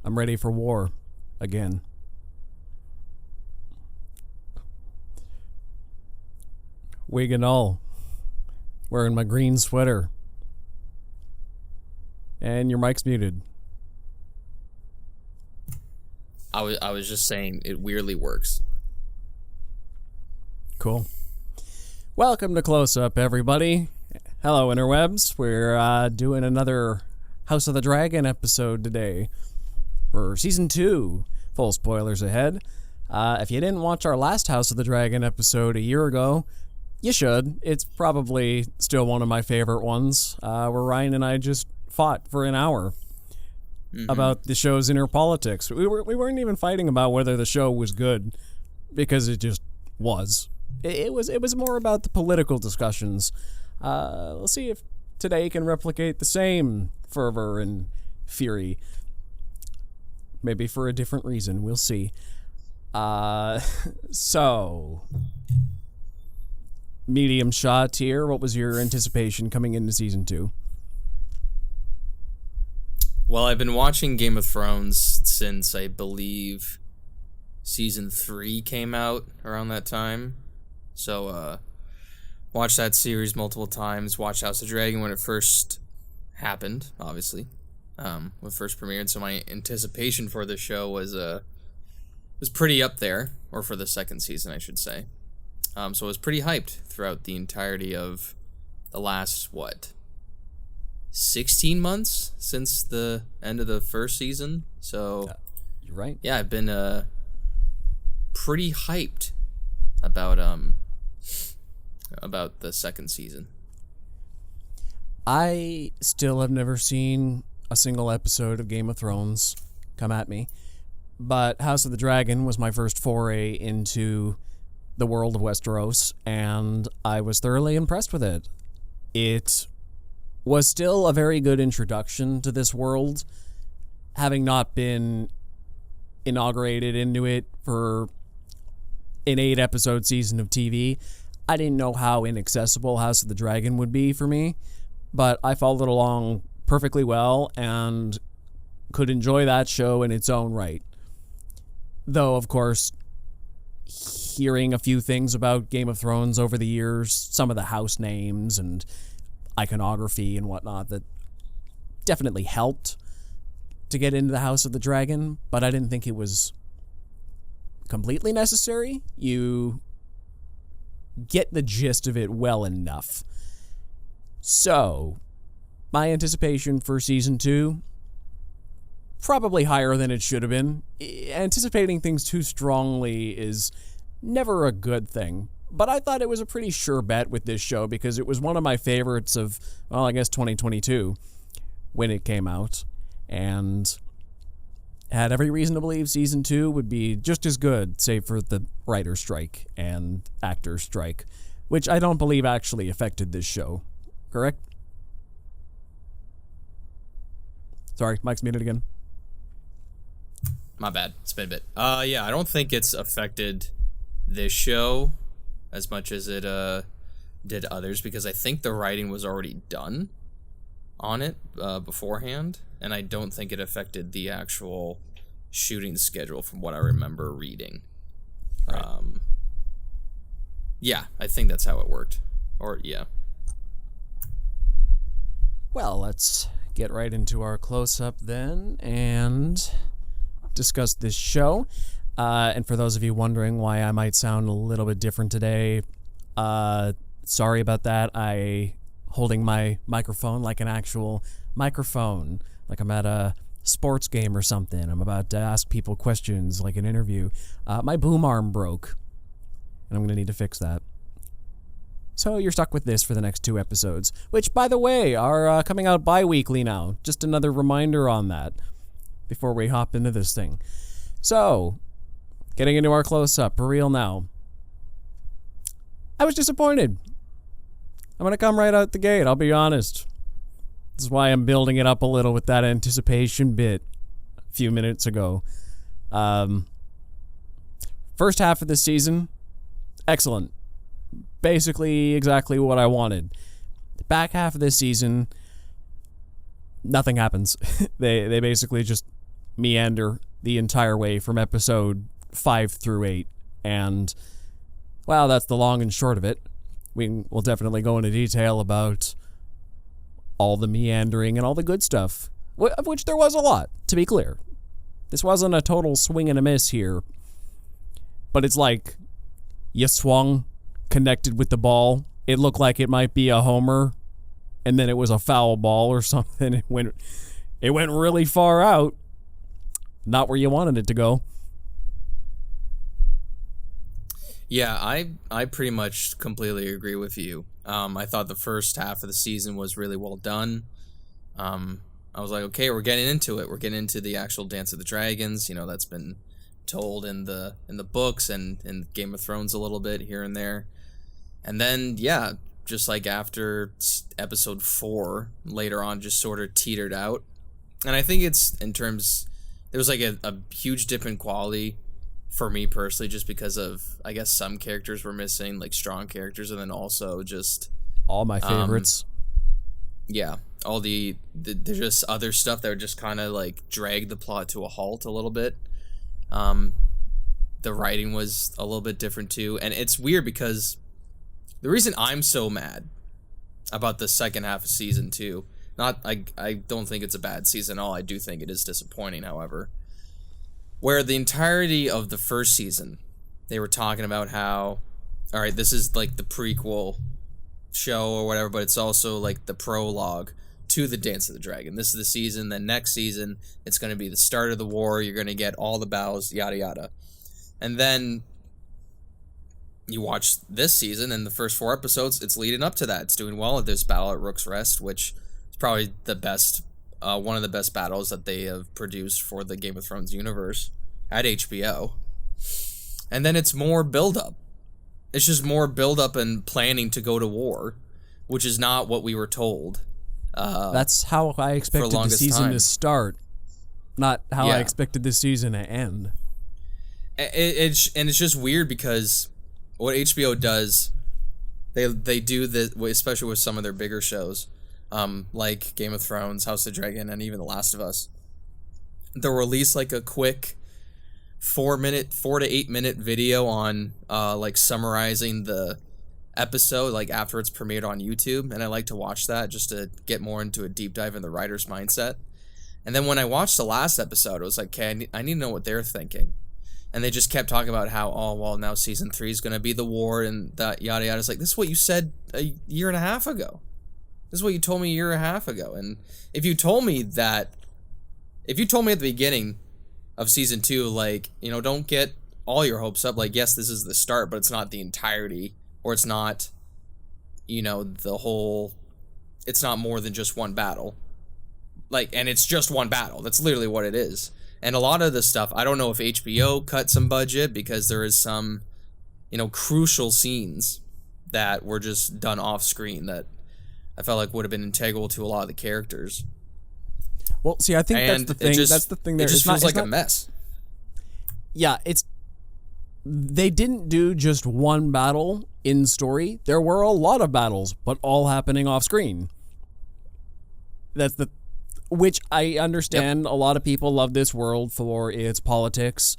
I'm ready for war again. Wig and all. Wearing my green sweater. And your mic's muted. I was just saying it weirdly works. Cool. Welcome to Close-Up, everybody. Hello, interwebs. We're doing another House of the Dragon episode today for Season 2. Full spoilers ahead. If you didn't watch our last House of the Dragon episode a year ago, you should. It's probably still one of my favorite ones, where Ryan and I just fought for an hour about the show's inner politics. We weren't even fighting about whether the show was good, because it just was. It was more about the political discussions. We'll see if today can replicate the same fervor and fury. Maybe for a different reason. We'll see. So, medium shot here. What was your anticipation coming into season 2? Well, I've been watching Game of Thrones since I believe season 3 came out around that time. So, watched that series multiple times. Watched House of Dragon when it first happened, obviously, when it first premiered. So my anticipation for the show was pretty up there, or for the second season, I should say. So I was pretty hyped throughout the entirety of the last 16 months since the end of the first season. So you're right. Yeah, I've been pretty hyped about the second season. I still have never seen a single episode of Game of Thrones. Come at me. But House of the Dragon was my first foray into the world of Westeros, and I was thoroughly impressed with it. It was still a very good introduction to this world, having not been inaugurated into it for an 8-episode season of TV. I didn't know how inaccessible House of the Dragon would be for me, but I followed along perfectly well and could enjoy that show in its own right. Though, of course, hearing a few things about Game of Thrones over the years, some of the house names and iconography and whatnot, that definitely helped to get into the House of the Dragon, but I didn't think it was completely necessary. You get the gist of it well enough. So, my anticipation for season 2, probably higher than it should have been. Anticipating things too strongly is never a good thing, but I thought it was a pretty sure bet with this show because it was one of my favorites of, well, I guess 2022 when it came out, and had every reason to believe season 2 would be just as good, save for the writer's strike and actor's strike, which I don't believe actually affected this show. Correct? Sorry, Mike's muted again. My bad. It's been a bit. Yeah, I don't think it's affected this show as much as it did others, because I think the writing was already done on it beforehand, and I don't think it affected the actual shooting schedule from what I remember reading. Right. Yeah, I think that's how it worked. Or, yeah. Well, let's get right into our close-up then and discuss this show. And for those of you wondering why I might sound a little bit different today, sorry about that. I holding my microphone like an actual microphone, like I'm at a sports game or something. I'm about to ask people questions like an interview. My boom arm broke, and I'm going to need to fix that. So you're stuck with this for the next 2 episodes, which, by the way, are coming out bi-weekly now. Just another reminder on that before we hop into this thing. So, getting into our close-up, for real now. I was disappointed. I'm going to come right out the gate, I'll be honest. This is why I'm building it up a little with that anticipation bit a few minutes ago. First half of the season, excellent. Basically exactly what I wanted. The back half of this season, nothing happens. They basically just meander the entire way from episode 5 through 8. And, well, that's the long and short of it. We'll definitely go into detail about all the meandering and all the good stuff, of which there was a lot, to be clear. This wasn't a total swing and a miss here. But it's like you swung, connected with the ball. It looked like it might be a homer, and then it was a foul ball or something. It went really far out. Not where you wanted it to go. Yeah, I pretty much completely agree with you. I thought the first half of the season was really well done. I was like, okay, we're getting into it. We're getting into the actual Dance of the Dragons. You know, that's been told in the books and in Game of Thrones a little bit here and there. And then, yeah, just like after episode 4, later on, just sort of teetered out. And I think it's there was like a huge dip in quality for me personally, just because of, I guess, some characters were missing, like strong characters, and then also just all my favorites. Yeah, all the there's just other stuff that would just kind of like drag the plot to a halt a little bit. The writing was a little bit different too, and it's weird because the reason I'm so mad about the second half of season 2, I don't think it's a bad season at all. I do think it is disappointing, however. Where the entirety of the first season, they were talking about how, all right, this is like the prequel show or whatever, but it's also like the prologue to the Dance of the Dragon. This is the season, then next season, it's going to be the start of the war, you're going to get all the battles, yada yada. And then you watch this season, and the first 4 episodes, it's leading up to that. It's doing well. There's Battle at Rook's Rest, which is probably the best, one of the best battles that they have produced for the Game of Thrones universe at HBO. And then it's more build-up. It's just more build-up and planning to go to war, which is not what we were told. That's how I expected the season to start, not how I expected the season to end. It's just weird because what HBO does, they do this, especially with some of their bigger shows, like Game of Thrones, House of the Dragon, and even The Last of Us. They'll release like a quick 4 to 8 minute video on like summarizing the episode, like after it's premiered on YouTube, and I like to watch that just to get more into a deep dive in the writer's mindset. And then when I watched the last episode, it was like, okay, I need to know what they're thinking. And they just kept talking about how, oh, well, now season 3 is going to be the war and that yada yada. It's like, this is what you said a year and a half ago. This is what you told me a year and a half ago. And if you told me at the beginning of season 2, like, you know, don't get all your hopes up. Like, yes, this is the start, but it's not the entirety, or it's not, you know, it's not more than just one battle. Like, and it's just one battle. That's literally what it is. And a lot of the stuff, I don't know if HBO cut some budget because there is some, you know, crucial scenes that were just done off screen that I felt like would have been integral to a lot of the characters. Well, see, I think that's the thing. That's the thing. It just feels like a mess. Yeah, they didn't do just one battle in story. There were a lot of battles, but all happening off screen. Which I understand. Yep. A lot of people love this world for its politics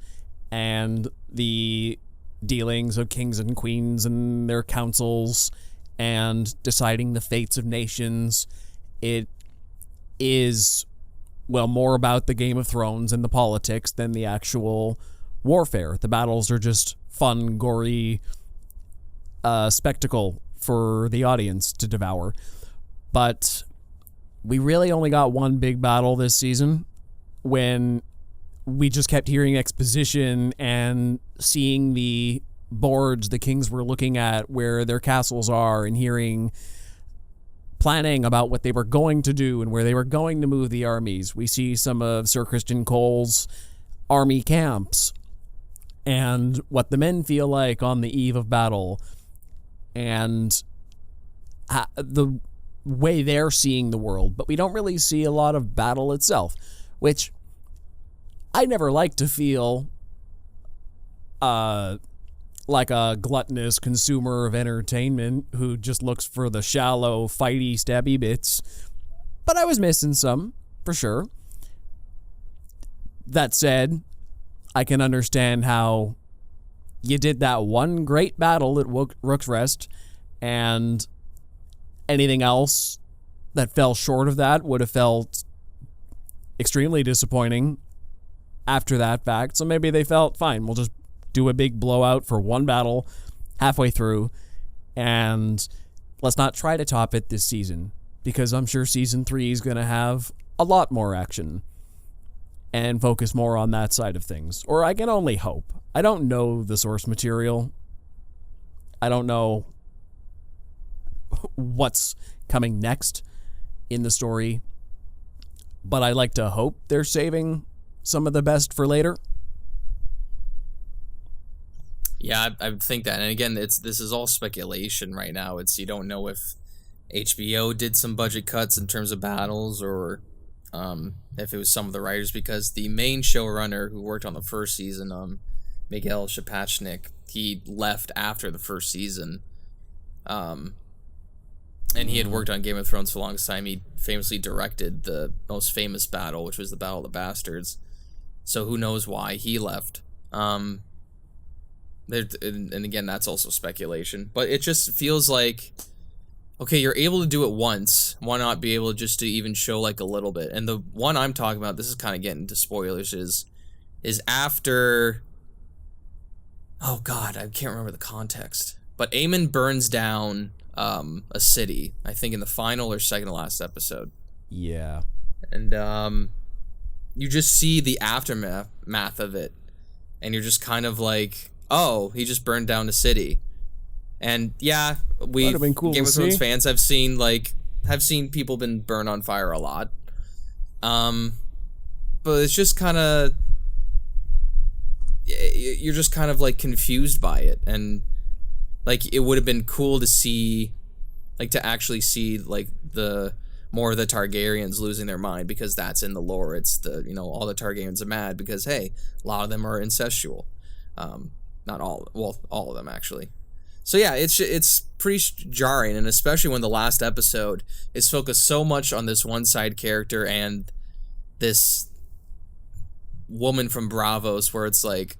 and the dealings of kings and queens and their councils and deciding the fates of nations. It is, well, more about the Game of Thrones and the politics than the actual warfare. The battles are just fun, gory spectacle for the audience to devour. But we really only got one big battle this season, when we just kept hearing exposition and seeing the boards the kings were looking at where their castles are, and hearing planning about what they were going to do and where they were going to move the armies. We see some of Sir Christian Cole's army camps and what the men feel like on the eve of battle, and the way they're seeing the world. But we don't really see a lot of battle itself, which I never like to feel like a gluttonous consumer of entertainment who just looks for the shallow, fighty, stabby bits. But I was missing some, for sure. That said, I can understand how you did that one great battle at Rook's Rest, and anything else that fell short of that would have felt extremely disappointing after that fact. So maybe they felt, fine, we'll just do a big blowout for one battle halfway through, and let's not try to top it this season, because I'm sure season 3 is going to have a lot more action and focus more on that side of things. Or I can only hope. I don't know the source material. I don't know what's coming next in the story, but I like to hope they're saving some of the best for later. Yeah, I would think that. And again, this is all speculation right now. You don't know if HBO did some budget cuts in terms of battles, or if it was some of the writers, because the main showrunner who worked on the first season, Miguel Shapachnik, he left after the first season. And he had worked on Game of Thrones for the longest time. He famously directed the most famous battle, which was the Battle of the Bastards. So who knows why he left. And again, that's also speculation. But it just feels like, okay, you're able to do it once. Why not be able just to even show like a little bit? And the one I'm talking about, this is kind of getting into spoilers, is after... Oh god, I can't remember the context. But Aemon burns down a city, I think in the final or second to last episode. Yeah. And you just see the aftermath of it, and you're just kind of like, oh, he just burned down a city. And yeah, we cool Game of Thrones fans have seen people been burned on fire a lot. But it's just kind of, you're just kind of like confused by it, and like it would have been cool to see, like to actually see like the more of the Targaryens losing their mind, because that's in the lore. It's the, all the Targaryens are mad because, hey, a lot of them are incestual. Not all, well, all of them actually. So yeah, it's pretty jarring, and especially when the last episode is focused so much on this one side character and this woman from Bravos, where it's like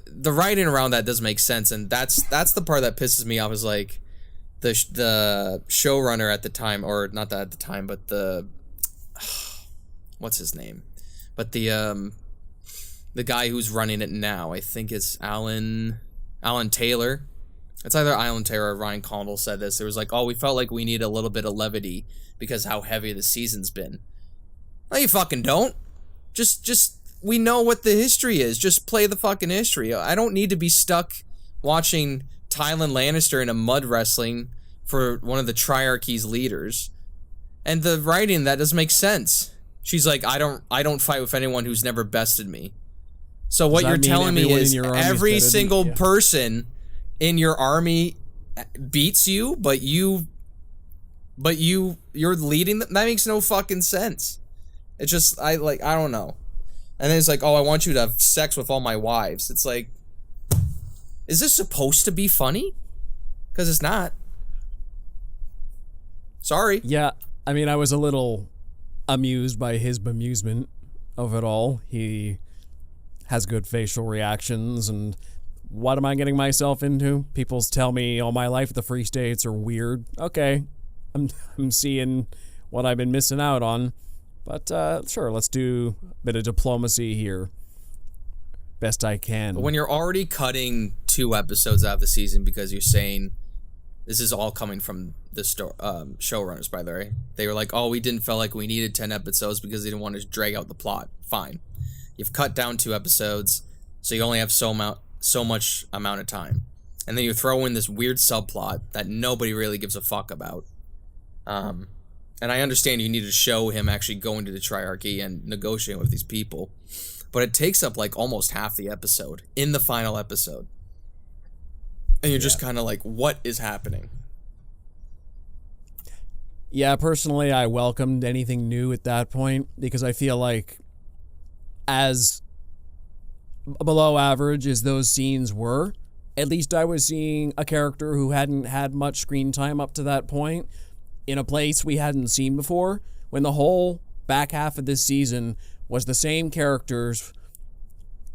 the writing around that doesn't make sense, and that's the part that pisses me off. Is like the showrunner at the time, or not that at the time, but the what's his name? But the guy who's running it now, I think it's Alan Taylor. It's either Alan Taylor or Ryan Condal said this. It was like, oh, we felt like we need a little bit of levity because how heavy the season's been. No, you fucking don't. Just we know what the history is. Just play the fucking history. I don't need to be stuck watching Tywin Lannister in a mud wrestling for one of the Triarchy's leaders. And the writing, that doesn't make sense. She's like, I don't fight with anyone who's never bested me. So what you're telling me is every single person in your army beats you, but you're leading them? That makes no fucking sense. It's just, I don't know. And then it's like, oh, I want you to have sex with all my wives. It's like, is this supposed to be funny? Because it's not. Sorry. Yeah, I mean, I was a little amused by his bemusement of it all. He has good facial reactions, and what am I getting myself into? People tell me all my life the Free States are weird. Okay, I'm seeing what I've been missing out on. But sure, let's do a bit of diplomacy here. Best I can. But when you're already cutting 2 episodes out of the season because you're saying, this is all coming from the showrunners, by the way. They were like, oh, we didn't feel like we needed 10 episodes because they didn't want to drag out the plot. Fine. You've cut down 2 episodes, so you only have so much amount of time. And then you throw in this weird subplot that nobody really gives a fuck about. And I understand you need to show him actually going to the Triarchy and negotiating with these people. But it takes up like almost half the episode in the final episode. And you're just kind of like, what is happening? Yeah, personally, I welcomed anything new at that point, because I feel like as below average as those scenes were, at least I was seeing a character who hadn't had much screen time up to that point in a place we hadn't seen before, when the whole back half of this season was the same characters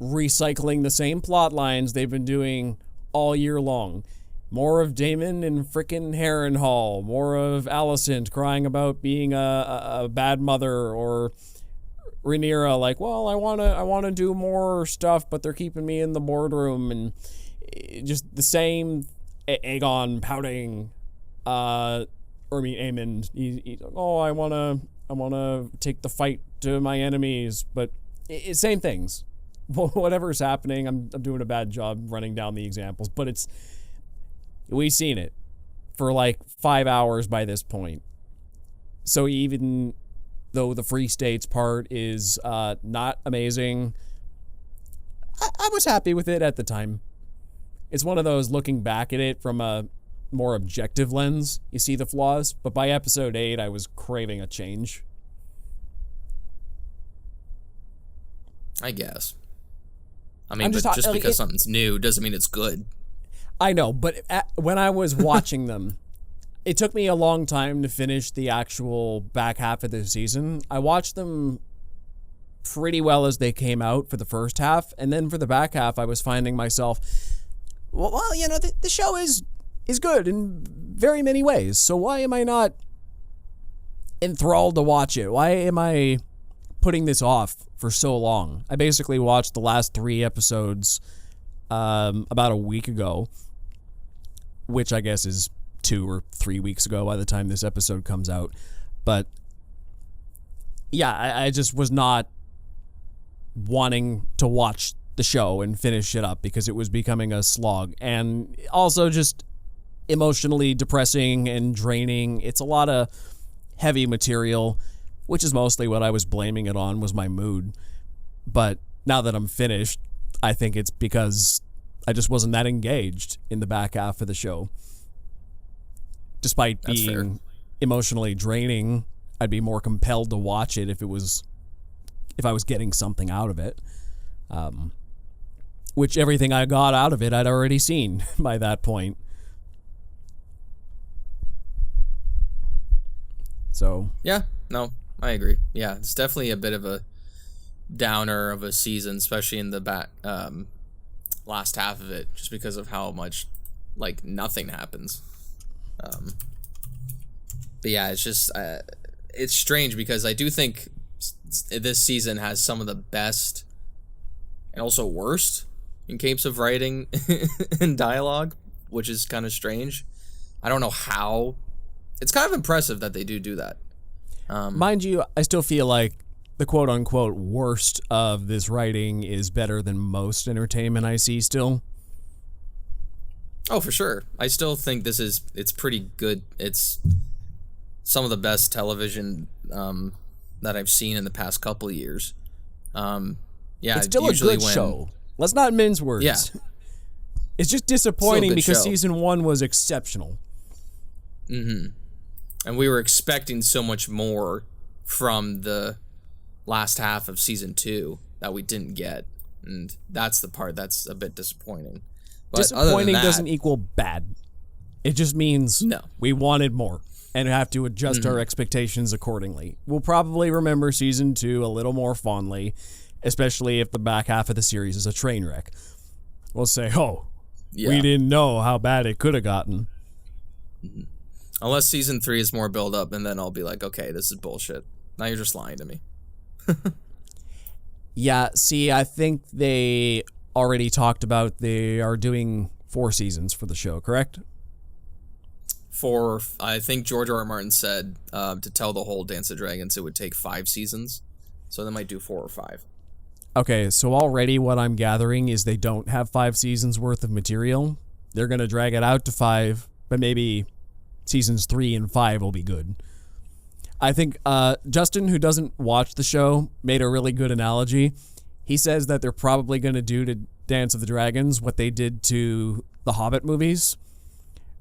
recycling the same plot lines they've been doing all year long. More of Damon and frickin' Harrenhal, more of Alicent crying about being a bad mother, or Rhaenyra like, well, I wanna do more stuff, but they're keeping me in the boardroom, and just the same. Aegon pouting, Aemond. I wanna take the fight to my enemies, but same things. Whatever's happening, I'm doing a bad job running down the examples, but we've seen it for like 5 hours by this point. So even though the Free States part is not amazing, I was happy with it at the time. It's one of those, looking back at it from a more objective lens, you see the flaws, but by episode 8, I was craving a change. I guess. I mean, just because something's new doesn't mean it's good. I know, but when I was watching them, it took me a long time to finish the actual back half of the season. I watched them pretty well as they came out for the first half, and then for the back half, I was finding myself, well, the show is good in very many ways, so why am I not enthralled to watch it? Why am I putting this off for so long? I basically watched the last 3 episodes about a week ago, which I guess is 2 or 3 weeks ago by the time this episode comes out. But yeah, I just was not wanting to watch the show and finish it up because it was becoming a slog, and also just emotionally depressing and draining. It's a lot of heavy material, which is mostly what I was blaming it on, was my mood. But now that I'm finished, I think it's because I just wasn't that engaged in the back half of the show. Despite being emotionally draining, I'd be more compelled to watch it if I was getting something out of it. Which everything I got out of it, I'd already seen by that point. So yeah, no, I agree. Yeah, it's definitely a bit of a downer of a season, especially in the last half of it, just because of how much nothing happens. But yeah, it's just it's strange because I do think this season has some of the best and also worst in case of writing and dialogue, which is kind of strange. I don't know how. It's kind of impressive that they do that. Mind you, I still feel like the quote-unquote worst of this writing is better than most entertainment I see still. Oh, for sure. I still think it's pretty good. It's some of the best television that I've seen in the past couple of years. Yeah, it's still a good show. Let's not mince words. Yeah. It's just disappointing because show. season 1 was exceptional. Mm-hmm. And we were expecting so much more from the last half of season 2 that we didn't get. And that's the part that's a bit disappointing. But disappointing doesn't equal bad. It just means no. We wanted more and have to adjust our expectations accordingly. We'll probably remember season 2 a little more fondly, especially if the back half of the series is a train wreck. We'll say, we didn't know how bad it could have gotten. Mm-hmm. Unless season 3 is more build up, and then I'll be like, okay, this is bullshit. Now you're just lying to me. Yeah, see, I think they already talked about they are doing 4 seasons for the show, correct? I think George R. R. Martin said to tell the whole Dance of Dragons it would take 5 seasons. So they might do 4 or 5. Okay, so already what I'm gathering is they don't have 5 seasons worth of material. They're going to drag it out to 5, but maybe seasons 3 and 5 will be good. I think Justin, who doesn't watch the show, made a really good analogy. He says that they're probably going to do to Dance of the Dragons what they did to the Hobbit movies,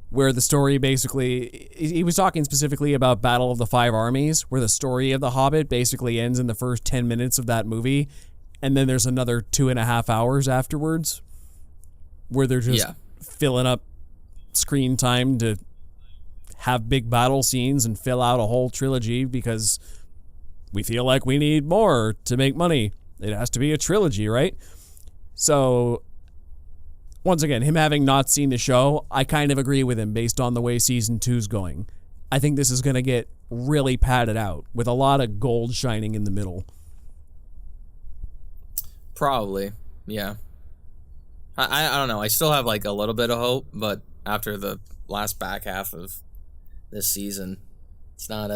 where the story basically, he was talking specifically about Battle of the Five Armies, where the story of the Hobbit basically ends in the first 10 minutes of that movie, and then there's another 2.5 hours afterwards, where they're just filling up screen time to have big battle scenes and fill out a whole trilogy because we feel like we need more to make money. It has to be a trilogy, right? So, once again, him having not seen the show, I kind of agree with him based on the way season 2's going. I think this is going to get really padded out with a lot of gold shining in the middle. Probably, yeah. I don't know. I still have like a little bit of hope, but after the last back half of this season, it's not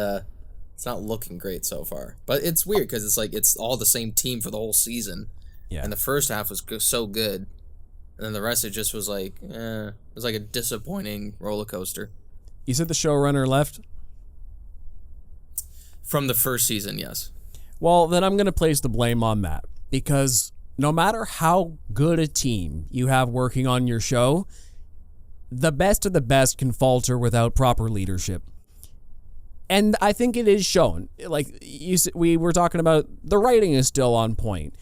looking great so far. But it's weird because it's like it's all the same team for the whole season. Yeah. And the first half was so good, and then the rest it just was like, it was like a disappointing roller coaster. You said the showrunner left? From the first season, yes. Well, then I'm going to place the blame on that, because no matter how good a team you have working on your show, the best of the best can falter without proper leadership. And I think it is shown. Like we were talking about, the writing is still on point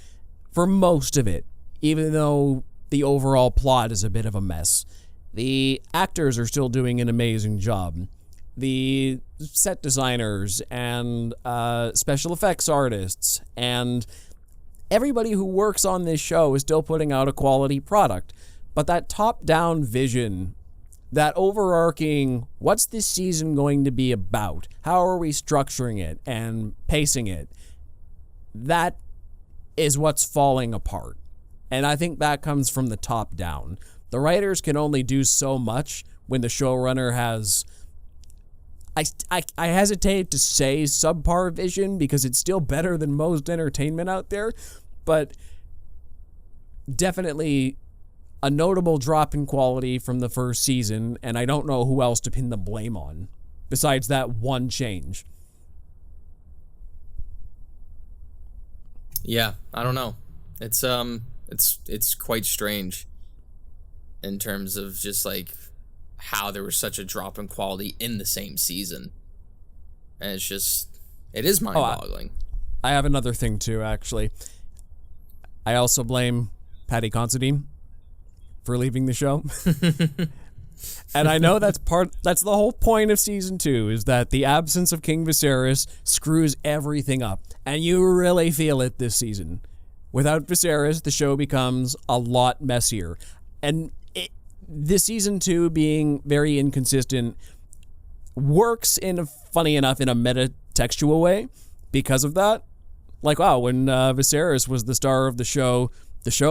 for most of it, even though the overall plot is a bit of a mess. The actors are still doing an amazing job. The set designers and special effects artists and everybody who works on this show is still putting out a quality product. But that top-down vision, that overarching, what's this season going to be about? How are we structuring it and pacing it? That is what's falling apart. And I think that comes from the top down. The writers can only do so much when the showrunner has, I hesitate to say subpar vision because it's still better than most entertainment out there, but definitely a notable drop in quality from the first season, and I don't know who else to pin the blame on besides that one change. Yeah, I don't know. It's quite strange in terms of just like how there was such a drop in quality in the same season. And it is mind-boggling. I have another thing too, actually. I also blame Patty Considine for leaving the show. And I know that's the whole point of season 2, is that the absence of King Viserys screws everything up. And you really feel it this season. Without Viserys, the show becomes a lot messier. And this season 2 being very inconsistent works funny enough in a meta-textual way because of that. Like, wow, when Viserys was the star of the show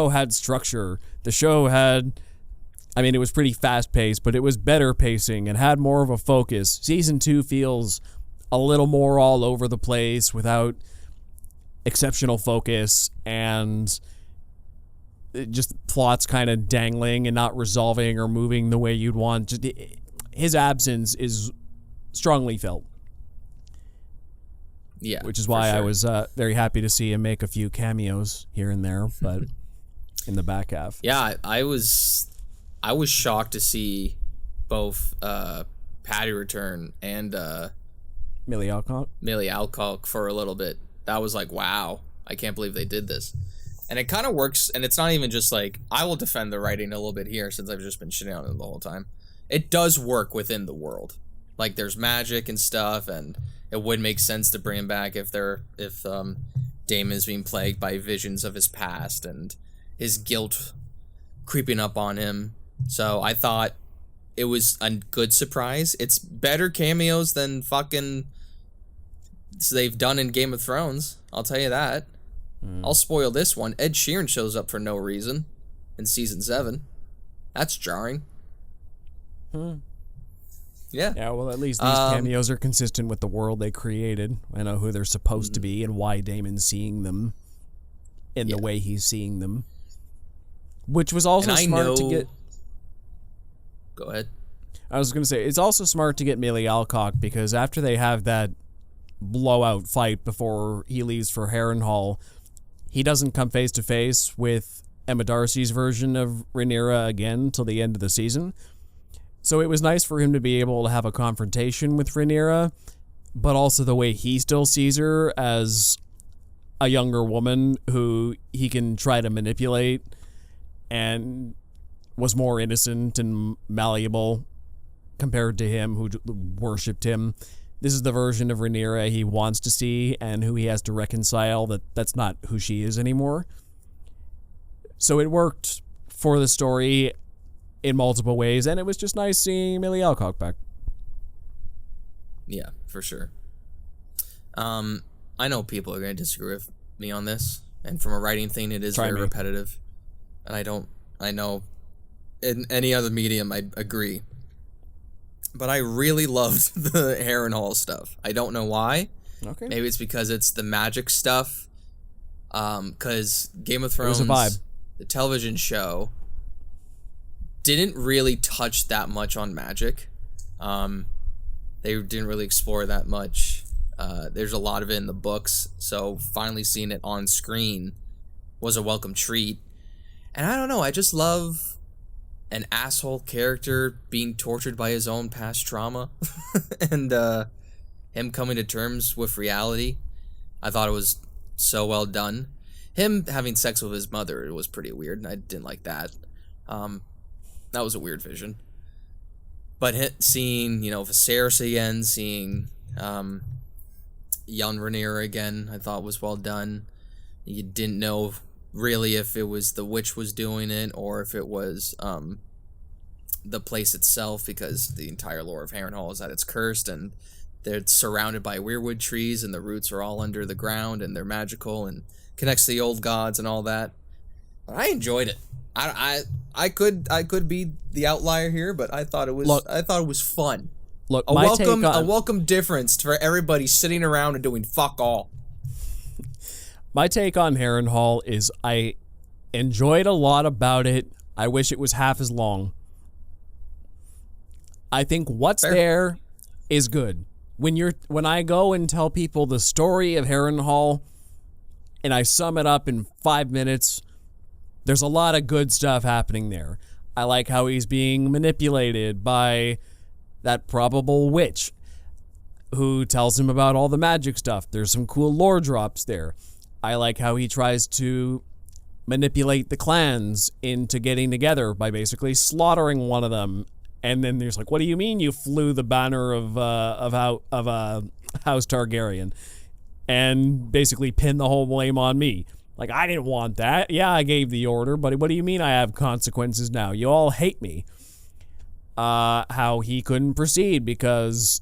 had structure. The show had, it was pretty fast-paced, but it was better pacing and had more of a focus. Season 2 feels a little more all over the place without exceptional focus, and just plots kind of dangling and not resolving or moving the way you'd want. Just, his absence is strongly felt. Yeah, which is why sure. I was very happy to see him make a few cameos here and there, but in the back half. Yeah, I was shocked to see both Patty return and Millie Alcock for a little bit. That was like, wow, I can't believe they did this. And it kind of works, and it's not even just like, I will defend the writing a little bit here since I've just been shitting on it the whole time. It does work within the world. Like, there's magic and stuff, and it would make sense to bring him back if Daemon's being plagued by visions of his past and his guilt creeping up on him. So I thought it was a good surprise. It's better cameos than fucking they've done in Game of Thrones. I'll tell you that. I'll spoil this one. Ed Sheeran shows up for no reason in season 7. That's jarring. Yeah. Yeah, well, at least these cameos are consistent with the world they created. I know who they're supposed to be and why Daemon's seeing them in the way he's seeing them. Which was also smart to get... Go ahead. I was going to say, it's also smart to get Millie Alcock, because after they have that blowout fight before he leaves for Harrenhal, he doesn't come face to face with Emma Darcy's version of Rhaenyra again till the end of the season. So it was nice for him to be able to have a confrontation with Rhaenyra, but also the way he still sees her as a younger woman who he can try to manipulate and was more innocent and malleable compared to him who worshipped him. this is the version of Rhaenyra he wants to see and who he has to reconcile that that's not who she is anymore. So it worked for the story in multiple ways, and it was just nice seeing Millie Alcock back. Yeah, for sure. I know people are going to disagree with me on this, and from a writing thing, it is very repetitive. And I know in any other medium, I agree. But I really loved the Harrenhal stuff. I don't know why. Okay. Maybe it's because it's the magic stuff. Because Game of Thrones, it was a vibe. The television show, didn't really touch that much on magic. They didn't really explore that much. There's a lot of it in the books, so finally seeing it on screen was a welcome treat. And I don't know, I just love an asshole character being tortured by his own past trauma and him coming to terms with reality. I thought it was so well done. Him having sex with his mother was pretty weird, and I didn't like that. That was a weird vision. But seeing, Viserys again, seeing young Rhaenyra again, I thought was well done. You didn't know really if it was the witch was doing it or if it was the place itself, because the entire lore of Harrenhal is that it's cursed and they're surrounded by weirwood trees and the roots are all under the ground and they're magical and connects to the old gods and all that. But I enjoyed it. I could be the outlier here, but I thought it was fun. Look, a welcome difference for everybody sitting around and doing fuck all. My take on Harrenhal is I enjoyed a lot about it. I wish it was half as long. I think what's there is good. When I go and tell people the story of Harrenhal and I sum it up in 5 minutes, there's a lot of good stuff happening there. I like how he's being manipulated by that probable witch who tells him about all the magic stuff. There's some cool lore drops there. I like how he tries to manipulate the clans into getting together by basically slaughtering one of them. And then there's like, what do you mean you flew the banner of House Targaryen? And basically pin the whole blame on me. Like, I didn't want that. Yeah, I gave the order, but what do you mean I have consequences now? You all hate me. How he couldn't proceed because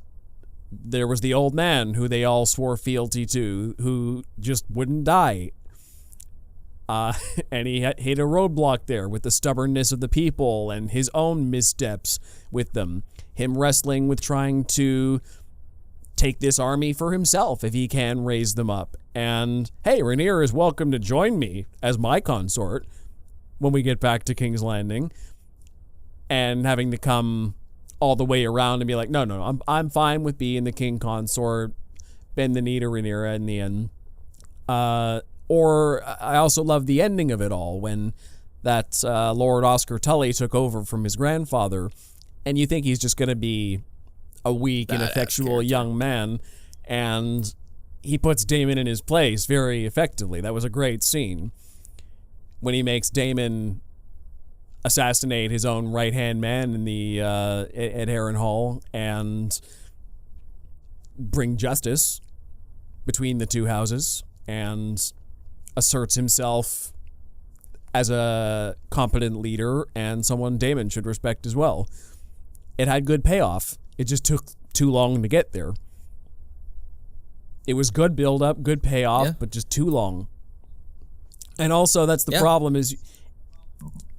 there was the old man who they all swore fealty to, who just wouldn't die. And he hit a roadblock there with the stubbornness of the people and his own missteps with them. Him wrestling with trying to take this army for himself if he can raise them up. And, hey, Rhaenyra is welcome to join me as my consort when we get back to King's Landing. And having to come all the way around and be like, no, I'm fine with being the king consort, bend the knee to Rhaenyra in the end. Or I also love the ending of it all when that Lord Oscar Tully took over from his grandfather, and you think he's just going to be a weak, ineffectual young man, and he puts Daemon in his place very effectively. That was a great scene when he makes Daemon assassinate his own right-hand man in the at Harrenhal and bring justice between the two houses and asserts himself as a competent leader and someone Daemon should respect as well. It had good payoff. It just took too long to get there. It was good build-up, good payoff, but just too long. And also, that's the problem is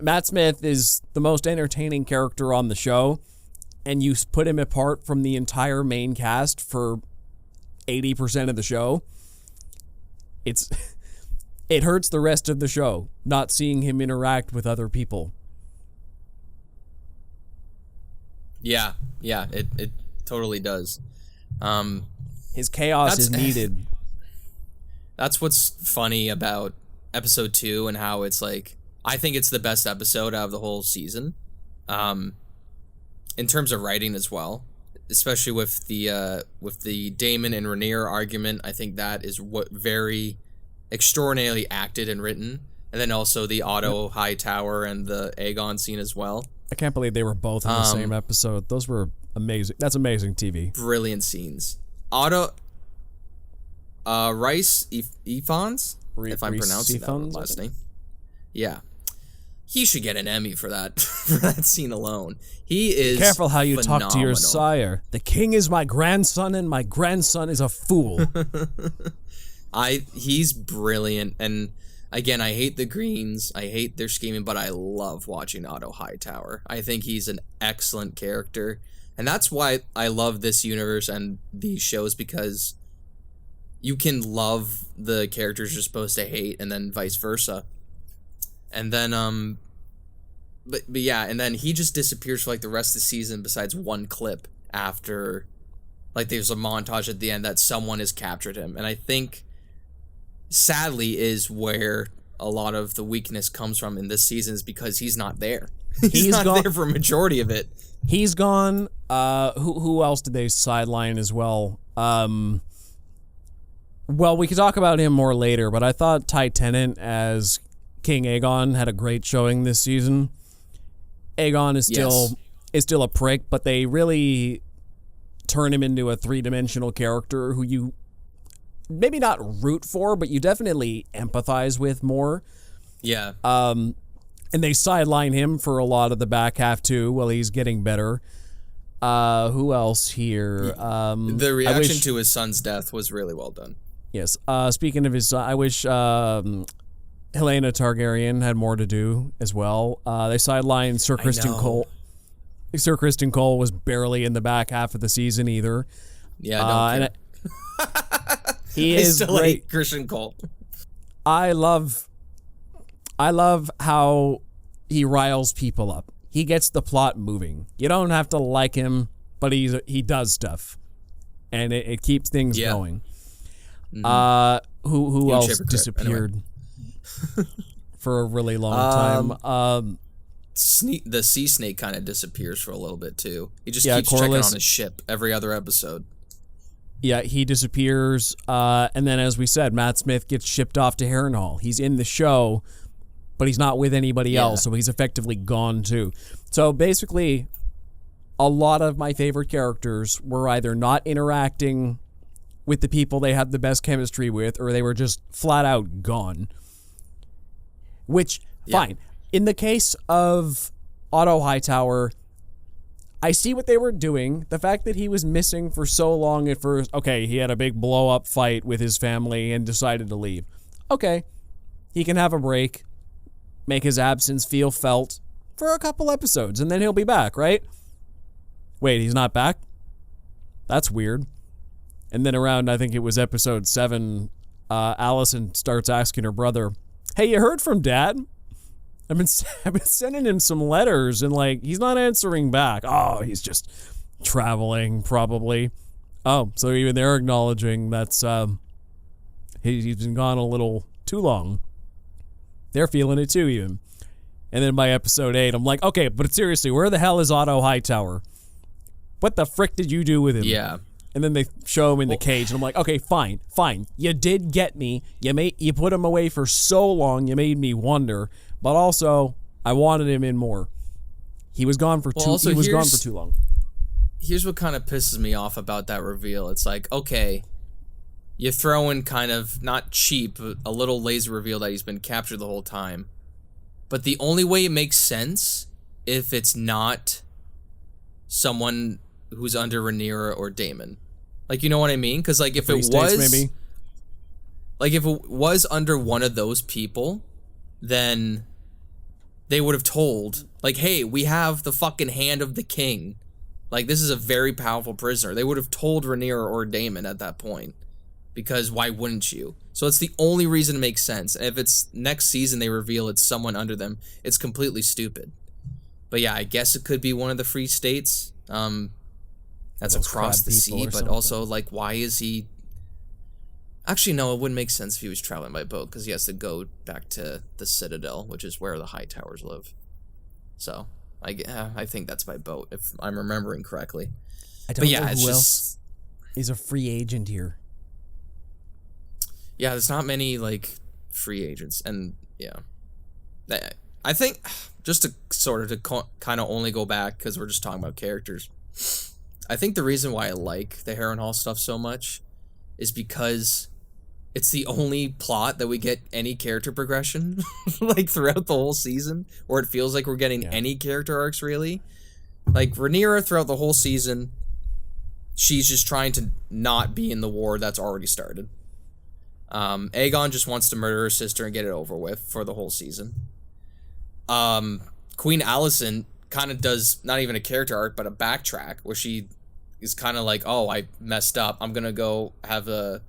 Matt Smith is the most entertaining character on the show, and you put him apart from the entire main cast for 80% of the show. It hurts the rest of the show, not seeing him interact with other people. Yeah, it totally does. His chaos is needed. That's what's funny about episode 2 and how it's like, I think it's the best episode out of the whole season. In terms of writing as well, especially with the Daemon and Rhaenyra argument. I think that is what very extraordinarily acted and written. And then also the Otto Hightower and the Aegon scene as well. I can't believe they were both in the same episode. Those were amazing. That's amazing TV. Brilliant scenes. Otto Rice Ifans, if I'm pronouncing that last name. Yeah. He should get an Emmy for that for that scene alone. He is careful how you phenomenal. talk to your sire. The king is my grandson, and my grandson is a fool. He's brilliant, and again, I hate the Greens, I hate their scheming, but I love watching Otto Hightower. I think he's an excellent character, and that's why I love this universe and these shows, because you can love the characters you're supposed to hate, and then vice versa. And then, but yeah, and then he just disappears for like the rest of the season besides one clip after, like there's a montage at the end that someone has captured him. And I think, sadly, is where a lot of the weakness comes from in this season, is because he's not there. He's not there for a majority of it. He's gone. Who else did they sideline as well? Well, we could talk about him more later, but I thought Ty Tennant as King Aegon had a great showing this season. Aegon is still a prick, but they really turn him into a three-dimensional character who you maybe not root for, but you definitely empathize with more. Yeah. And they sideline him for a lot of the back half too while he's getting better. Who else here? The reaction to his son's death was really well done. Yes. Speaking of his son, I wish Helena Targaryen had more to do as well. They sidelined Sir Criston Cole. Sir Criston Cole was barely in the back half of the season either. Yeah, I don't care. He is still great. hate Criston Cole. I love how he riles people up. He gets the plot moving. You don't have to like him, but he does stuff, and it keeps things going. Mm-hmm. Who else hypocrite. disappeared anyway. For a really long time? The sea snake kind of disappears for a little bit too. He just keeps checking on his ship every other episode. Yeah, he disappears, and then as we said, Matt Smith gets shipped off to Harrenhal. He's in the show, but he's not with anybody else, so he's effectively gone too. So basically, a lot of my favorite characters were either not interacting with the people they had the best chemistry with, or they were just flat out gone. Which, fine. In the case of Otto Hightower, I see what they were doing. The fact that he was missing for so long at first, okay, he had a big blow-up fight with his family and decided to leave. Okay, he can have a break, make his absence feel felt for a couple episodes, and then he'll be back, right? Wait, he's not back? That's weird. And then around, I think it was episode 7, Allison starts asking her brother, hey, you heard from Dad? I've been sending him some letters, and like he's not answering back. Oh, he's just traveling, probably. Oh, so even they're acknowledging that's he's been gone a little too long. They're feeling it too, even. And then by episode 8, I'm like, okay, but seriously, where the hell is Otto Hightower? What the frick did you do with him? Yeah. And then they show him in the cage, and I'm like, okay, fine. You did get me. You put him away for so long, you made me wonder. But also, I wanted him in more. He was gone for too long. Here's what kind of pisses me off about that reveal. It's like, okay, you throw in kind of not cheap, but a little lazy reveal that he's been captured the whole time. But the only way it makes sense if it's not someone who's under Rhaenyra or Daemon. Like, you know what I mean? Because like if it was under one of those people, then they would have told, like, hey, we have the fucking hand of the king. Like, this is a very powerful prisoner. They would have told Rhaenyra or Daemon at that point. Because why wouldn't you? So it's the only reason it makes sense. And if it's next season they reveal it's someone under them, it's completely stupid. But yeah, I guess it could be one of the free states. That's across the sea, but also, like, why is he... Actually, no, it wouldn't make sense if he was traveling by boat, because he has to go back to the Citadel, which is where the Hightowers live. So, I think that's by boat, if I'm remembering correctly. I don't know who else is a free agent here. Yeah, there's not many, like, free agents, and, yeah. I think, just to sort of kind of only go back, because we're just talking about characters, I think the reason why I like the Harrenhal stuff so much is because it's the only plot that we get any character progression like throughout the whole season, or it feels like we're getting any character arcs really. Like Rhaenyra throughout the whole season, she's just trying to not be in the war that's already started. Aegon just wants to murder her sister and get it over with for the whole season. Queen Alicent kind of does not even a character arc, but a backtrack where she is kind of like, oh, I messed up. I'm gonna go have a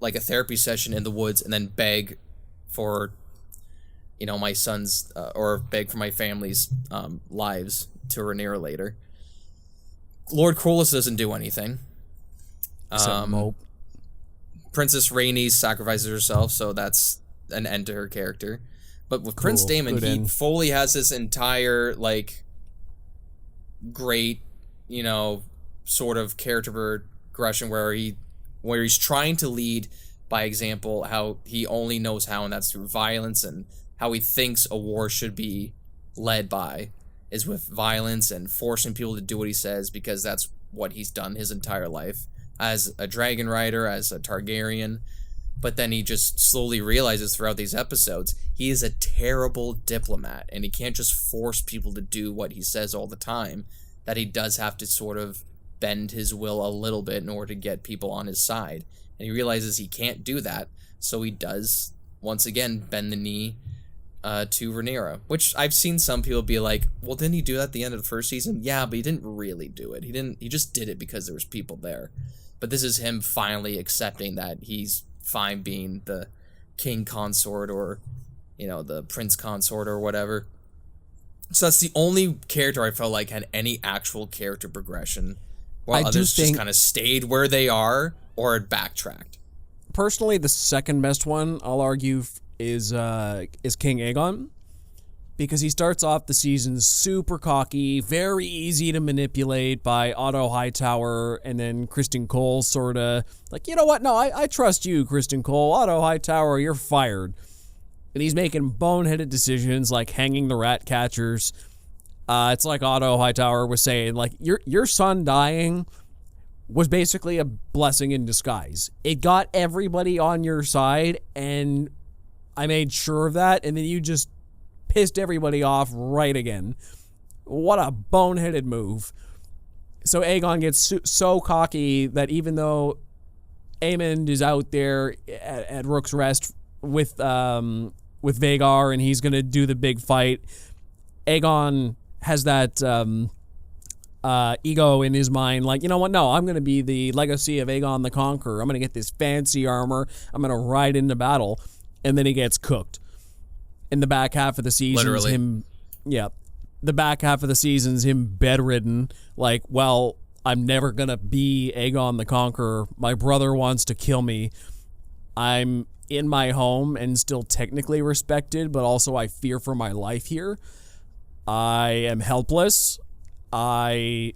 therapy session in the woods and then beg for, my son's or beg for my family's lives to Rhaenyra later. Lord Corlys doesn't do anything. Princess Rhaenys sacrifices herself, so that's an end to her character. But with Prince Daemon, he fully has this entire, great, sort of character progression where he's trying to lead by example, how he only knows how, and that's through violence, and how he thinks a war should be led by is with violence and forcing people to do what he says, because that's what he's done his entire life as a dragon rider, as a Targaryen. But then he just slowly realizes throughout these episodes he is a terrible diplomat, and he can't just force people to do what he says all the time, that he does have to sort of bend his will a little bit in order to get people on his side. And he realizes he can't do that, so he does, once again, bend the knee to Rhaenyra, which I've seen some people be like, well, didn't he do that at the end of the first season? Yeah, but he didn't really do it. He just did it because there was people there. But this is him finally accepting that he's fine being the king consort, or the prince consort, or whatever. So that's the only character I felt like had any actual character progression, while others just kind of stayed where they are or had backtracked. Personally, the second best one, I'll argue, is King Aegon, because he starts off the season super cocky, very easy to manipulate by Otto Hightower, and then Kristen Cole sort of like, you know what, no, I trust you, Kristen Cole. Otto Hightower, you're fired. And he's making boneheaded decisions like hanging the rat catchers. It's like Otto Hightower was saying, like, your son dying was basically a blessing in disguise. It got everybody on your side, and I made sure of that, and then you just pissed everybody off right again. What a boneheaded move. So Aegon gets so cocky that even though Aemond is out there at Rook's Rest with Vhagar, and he's going to do the big fight, Aegon has that ego in his mind, like, you know what, no, I'm going to be the legacy of Aegon the Conqueror. I'm going to get this fancy armor. I'm going to ride into battle. And then he gets cooked. In the back half of the season, the back half of the season's him bedridden, like, well, I'm never going to be Aegon the Conqueror. My brother wants to kill me. I'm in my home and still technically respected, but also I fear for my life here. I am helpless. I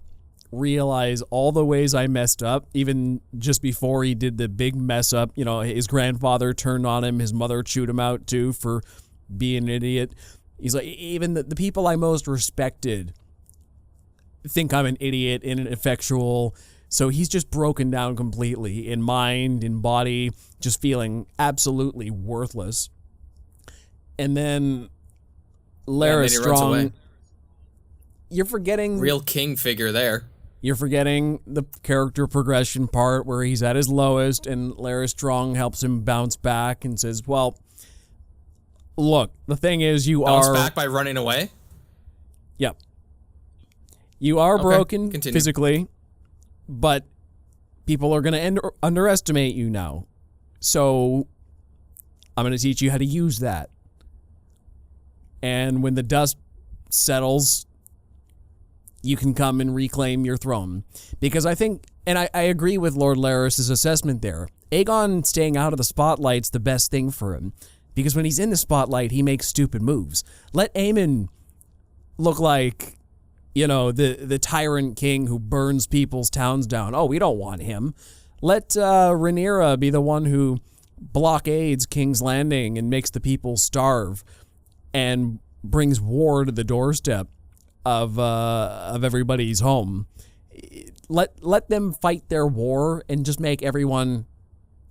realize all the ways I messed up, even just before he did the big mess up. His grandfather turned on him. His mother chewed him out, too, for being an idiot. He's like, even the people I most respected think I'm an idiot and ineffectual. So he's just broken down completely in mind, in body, just feeling absolutely worthless. And then Larys Strong, you're forgetting... Real king figure there. You're forgetting the character progression part where he's at his lowest, and Larys Strong helps him bounce back and says, well, look, the thing is bounce back by running away? Yep. You are broken physically, but people are going to underestimate you now. So I'm going to teach you how to use that. And when the dust settles, you can come and reclaim your throne. Because I think, and I agree with Lord Larys' assessment there, Aegon staying out of the spotlight's the best thing for him. Because when he's in the spotlight, he makes stupid moves. Let Aemon look like, the tyrant king who burns people's towns down. Oh, we don't want him. Let Rhaenyra be the one who blockades King's Landing and makes the people starve and brings war to the doorstep of everybody's home. let them fight their war and just make everyone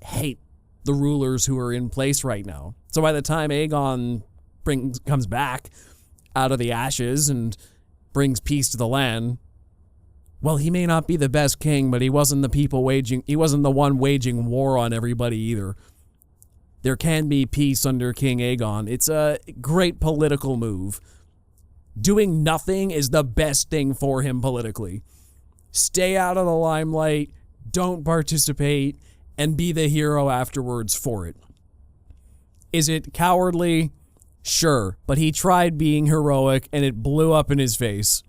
hate the rulers who are in place right now. So by the time Aegon comes back out of the ashes and brings peace to the land, well, he may not be the best king, but he wasn't the one waging war on everybody either. There can be peace under King Aegon. It's a great political move. Doing nothing is the best thing for him politically. Stay out of the limelight, don't participate, and be the hero afterwards for it. Is it cowardly? Sure, but he tried being heroic and it blew up in his face.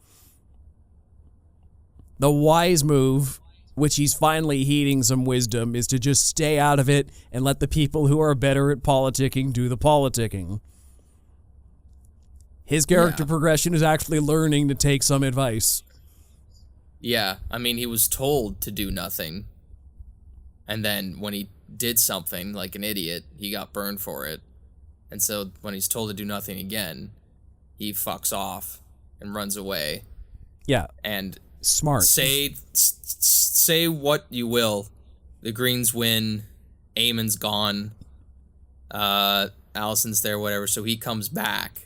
The wise move, which he's finally heeding some wisdom, is to just stay out of it and let the people who are better at politicking do the politicking. His character progression is actually learning to take some advice. Yeah, I mean, he was told to do nothing. And then when he did something like an idiot, he got burned for it. And so when he's told to do nothing again, he fucks off and runs away. Yeah. And smart. Say what you will. The Greens win. Aemon's gone. Alicent's there, whatever. So he comes back.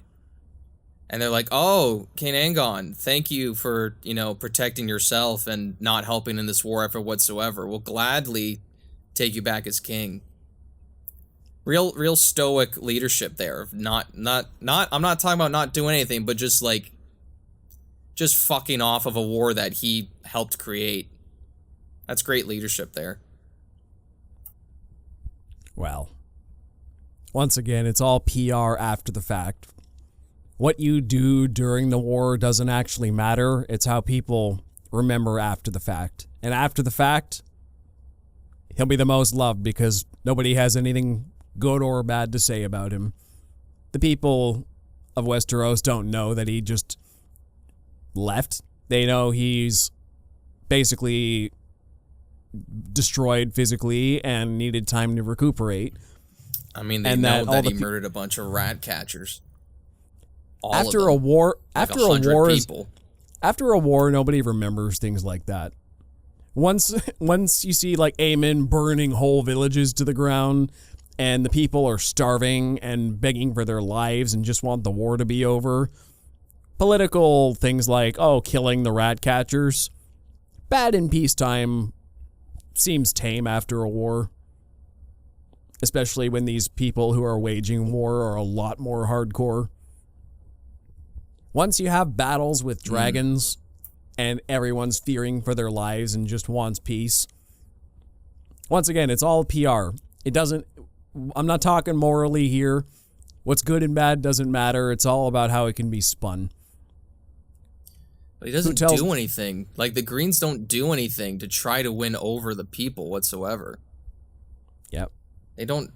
And they're like, oh, King Aegon, thank you for, protecting yourself and not helping in this war effort whatsoever. We'll gladly take you back as king. Real stoic leadership there. Not I'm not talking about not doing anything, but just fucking off of a war that he helped create. That's great leadership there. Well, once again, it's all PR after the fact. What you do during the war doesn't actually matter. It's how people remember after the fact. And after the fact, he'll be the most loved because nobody has anything good or bad to say about him. The people of Westeros don't know that he just left. They know he's basically destroyed physically and needed time to recuperate. I mean, they know that he murdered a bunch of rat catchers. After a war, people. After a war, nobody remembers things like that. Once you see like Aemon burning whole villages to the ground, and the people are starving and begging for their lives and just want the war to be over. Political things like killing the rat catchers, bad in peacetime, seems tame after a war. Especially when these people who are waging war are a lot more hardcore. Once you have battles with dragons and everyone's fearing for their lives and just wants peace. Once again, it's all PR. I'm not talking morally here. What's good and bad doesn't matter. It's all about how it can be spun. But he doesn't do anything. Like, the Greens don't do anything to try to win over the people whatsoever. Yep. They don't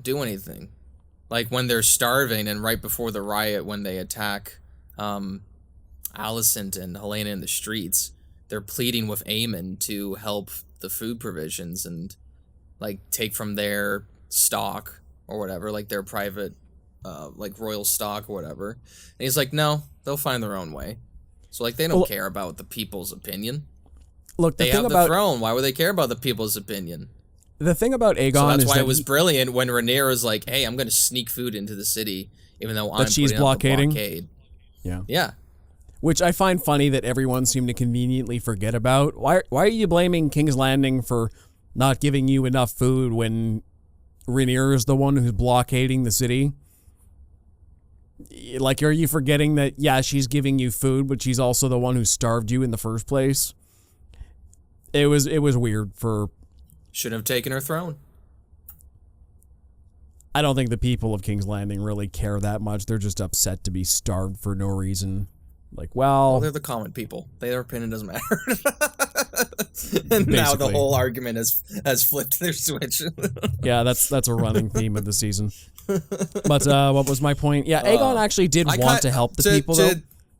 do anything. Like when they're starving and right before the riot when they attack Alicent and Helena in the streets, they're pleading with Aemon to help the food provisions and like take from their stock or whatever, like their private like royal stock or whatever. And he's like, no, they'll find their own way. So like they don't care about the people's opinion. Look, they have the throne. Why would they care about the people's opinion? The thing about Aegon so that's is why that it was brilliant when Rhaenyra was like, hey, I'm going to sneak food into the city, even though I'm she's putting up a blockading. blockade. Yeah. Yeah. Which I find funny that everyone seemed to conveniently forget about. Why are you blaming King's Landing for not giving you enough food when Rhaenyra is the one who's blockading the city? Like, are you forgetting that, yeah, she's giving you food, but she's also the one who starved you in the first place? It was weird for... Should have taken her throne. I don't think the people of King's Landing really care that much. They're just upset to be starved for no reason. Like, well... they're the common people. Their opinion doesn't matter. And now the whole argument has flipped their switch. Yeah, that's a running theme of the season. But what was my point? Yeah, Aegon actually did want to help the people, though.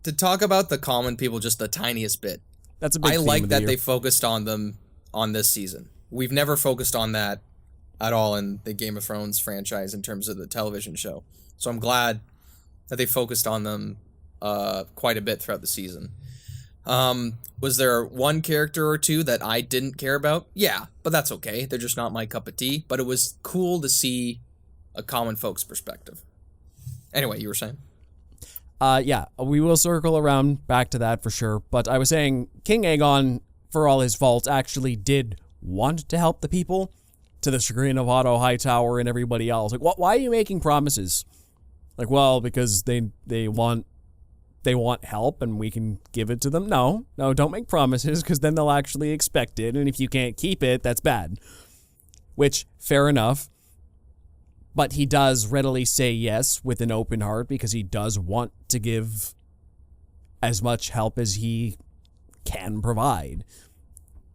To talk about the common people just the tiniest bit. That's a big theme like of the that year. they focused on them on this season. We've never focused on that at all in the Game of Thrones franchise in terms of the television show. So I'm glad that they focused on them quite a bit throughout the season. Was there one character or two that I didn't care about? Yeah, but that's okay. They're just not my cup of tea. But it was cool to see a common folks perspective. Anyway, you were saying? Yeah, we will circle around back to that for sure. But I was saying King Aegon, for all his faults, actually did want to help the people, to the chagrin of Otto Hightower and everybody else. Like, why are you making promises? Like, well, because they want help and we can give it to them. No, don't make promises, because then they'll actually expect it, and if you can't keep it, that's bad. Which, fair enough. But he does readily say yes with an open heart, because he does want to give as much help as he can provide.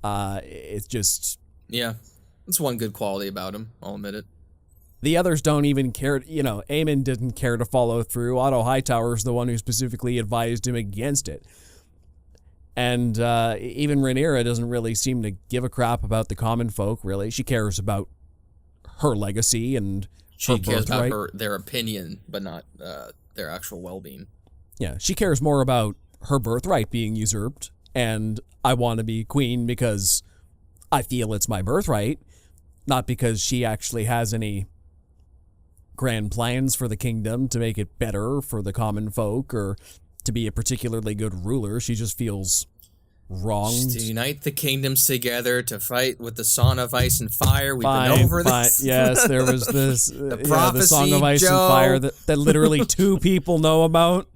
It's just... Yeah, that's one good quality about him, I'll admit it. The others don't even care. Aemon didn't care to follow through. Otto Hightower is the one who specifically advised him against it. And even Rhaenyra doesn't really seem to give a crap about the common folk, really. She cares about her legacy and she cares about their opinion, but not their actual well-being. Yeah, she cares more about her birthright being usurped, and I want to be queen because I feel it's my birthright, not because she actually has any grand plans for the kingdom to make it better for the common folk or to be a particularly good ruler. She just feels wronged. Just to unite the kingdoms together to fight with the Song of Ice and Fire. We've been over this. Yes, there was this the Song of Ice and Fire that literally 2 people know about.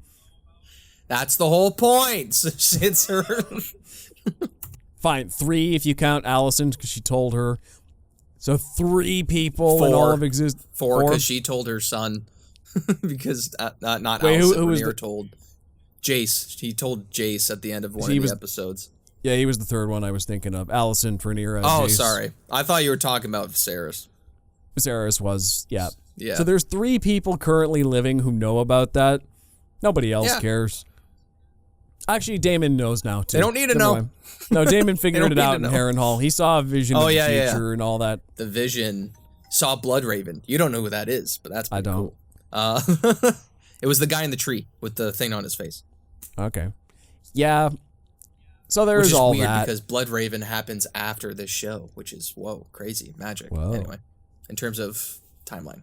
That's the whole point. It's her. Fine, 3 if you count Alicent, because she told her. So 3 people in all of existence. 4 because she told her son. Because not Wait, Alicent, who was told Jace. He told Jace at the end of one of the episodes. Yeah, he was the 3rd one I was thinking of. Alicent, Rhaenyra, Oh, Jace. Sorry. I thought you were talking about Viserys. Viserys was, yeah. Yeah. So there's 3 people currently living who know about that. Nobody else cares. Actually, Daemon knows now, too. They don't need to know. No, Daemon figured it out in Harrenhal. He saw a vision of the future and all that. The vision saw Bloodraven. You don't know who that is, but that's pretty cool. It was the guy in the tree with the thing on his face. Okay. Yeah. So there's all weird that. Because Bloodraven happens after this show, which is, whoa, crazy. Magic. Whoa. Anyway, in terms of timeline.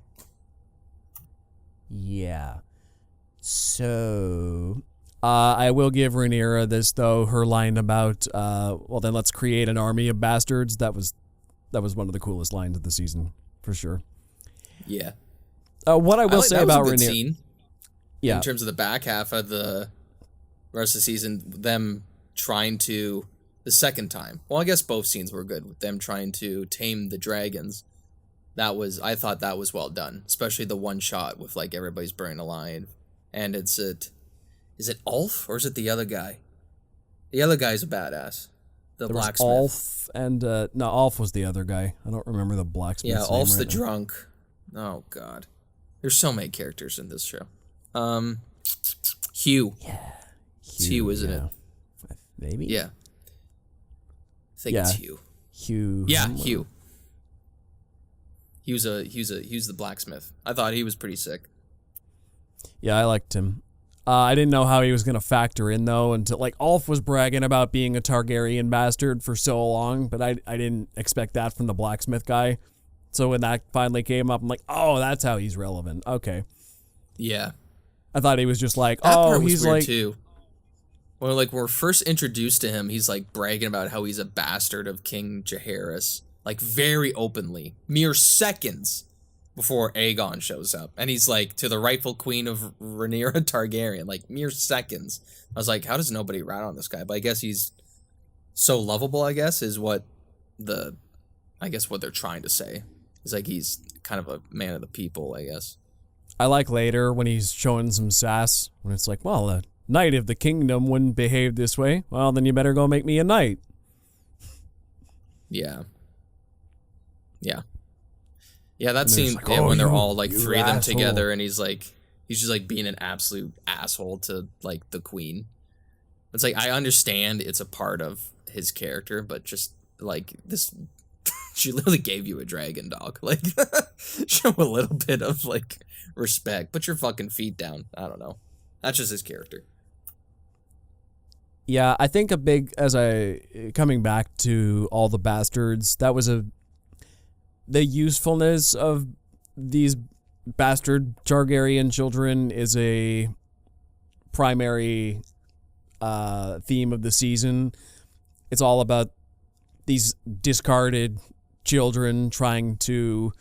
Yeah. So... I will give Rhaenyra this, though. Her line about, well, then let's create an army of bastards. That was one of the coolest lines of the season, for sure. Yeah. What I will say about Rhaenyra... Scene, in terms of the back half of the rest of the season, them trying to... The second time. Well, I guess both scenes were good, with them trying to tame the dragons. I thought that was well done. Especially the one shot with, like, everybody's burning alive. And is it Ulf or is it the other guy? The other guy's a badass. The blacksmith. Ulf and no, Ulf was the other guy. I don't remember the blacksmith. Yeah, Ulf's the drunk. Oh god, there's so many characters in this show. Hugh. Yeah, it's Hugh, isn't it? Maybe. Yeah. I think it's Hugh. Hugh. Yeah, Hugh. He was the blacksmith. I thought he was pretty sick. Yeah, I liked him. I didn't know how he was going to factor in, though, until, like, Ulf was bragging about being a Targaryen bastard for so long, but I didn't expect that from the blacksmith guy. So when that finally came up, I'm like, oh, that's how he's relevant. Okay. Yeah. I thought he was just like, that part was he's weird like... too. When we're first introduced to him, he's, like, bragging about how he's a bastard of King Jaehaerys. Like, very openly. Mere seconds before Aegon shows up. And he's like, to the rightful queen of Rhaenyra Targaryen, like, mere seconds. I was like, how does nobody rat on this guy? But I guess he's so lovable, I guess, is what they're trying to say. It's like he's kind of a man of the people, I guess. I like later when he's showing some sass, when it's like, well, a knight of the kingdom wouldn't behave this way. Well, then you better go make me a knight. Yeah. Yeah. Yeah, that scene like, when they're all like 3 of them together, and he's just like being an absolute asshole to like the queen. It's like, I understand it's a part of his character, but just like this, she literally gave you a dragon, dog. Like, show a little bit of like respect. Put your fucking feet down. I don't know. That's just his character. Yeah, I think coming back to all the bastards, that was the usefulness of these bastard Targaryen children is a primary theme of the season. It's all about these discarded children trying to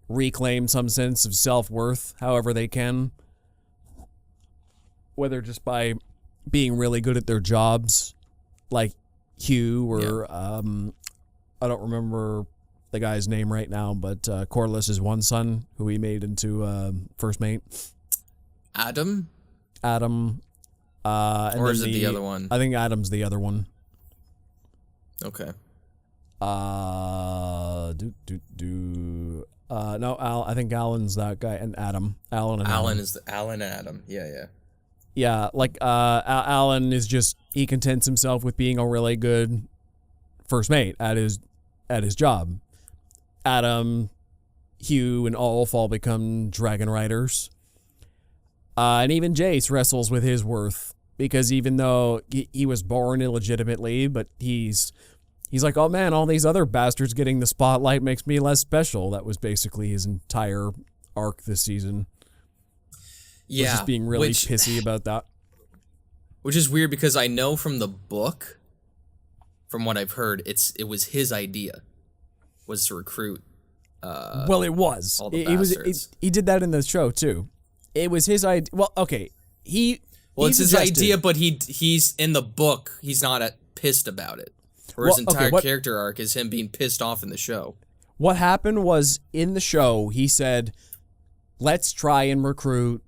reclaim some sense of self-worth however they can, whether just by being really good at their jobs, like Hugh, or I don't remember the guy's name right now, but Corlys' one son, who he made into first mate. Adam? And or is it the other one? I think Adam's the other one. Okay. No, I think Alan's that guy, and Adam. Alan and Alan Adam. is Alan and Adam. Yeah. Yeah, like Alan is just, he contents himself with being a really good first mate at his job. Adam, Hugh, and Ulf all become dragon riders. And even Jace wrestles with his worth, because even though he was born illegitimately, but he's like, oh man, all these other bastards getting the spotlight makes me less special. That was basically his entire arc this season. Yeah. Just being really pissy about that. Which is weird, because I know from the book, from what I've heard, it was his idea, was to recruit. Well, it was. All the bastards. He did that in the show too. It was his idea. Well, okay, it's his idea, but he's in the book. He's not pissed about it. Or his entire character arc is him being pissed off in the show. What happened was, in the show, he said, let's try and recruit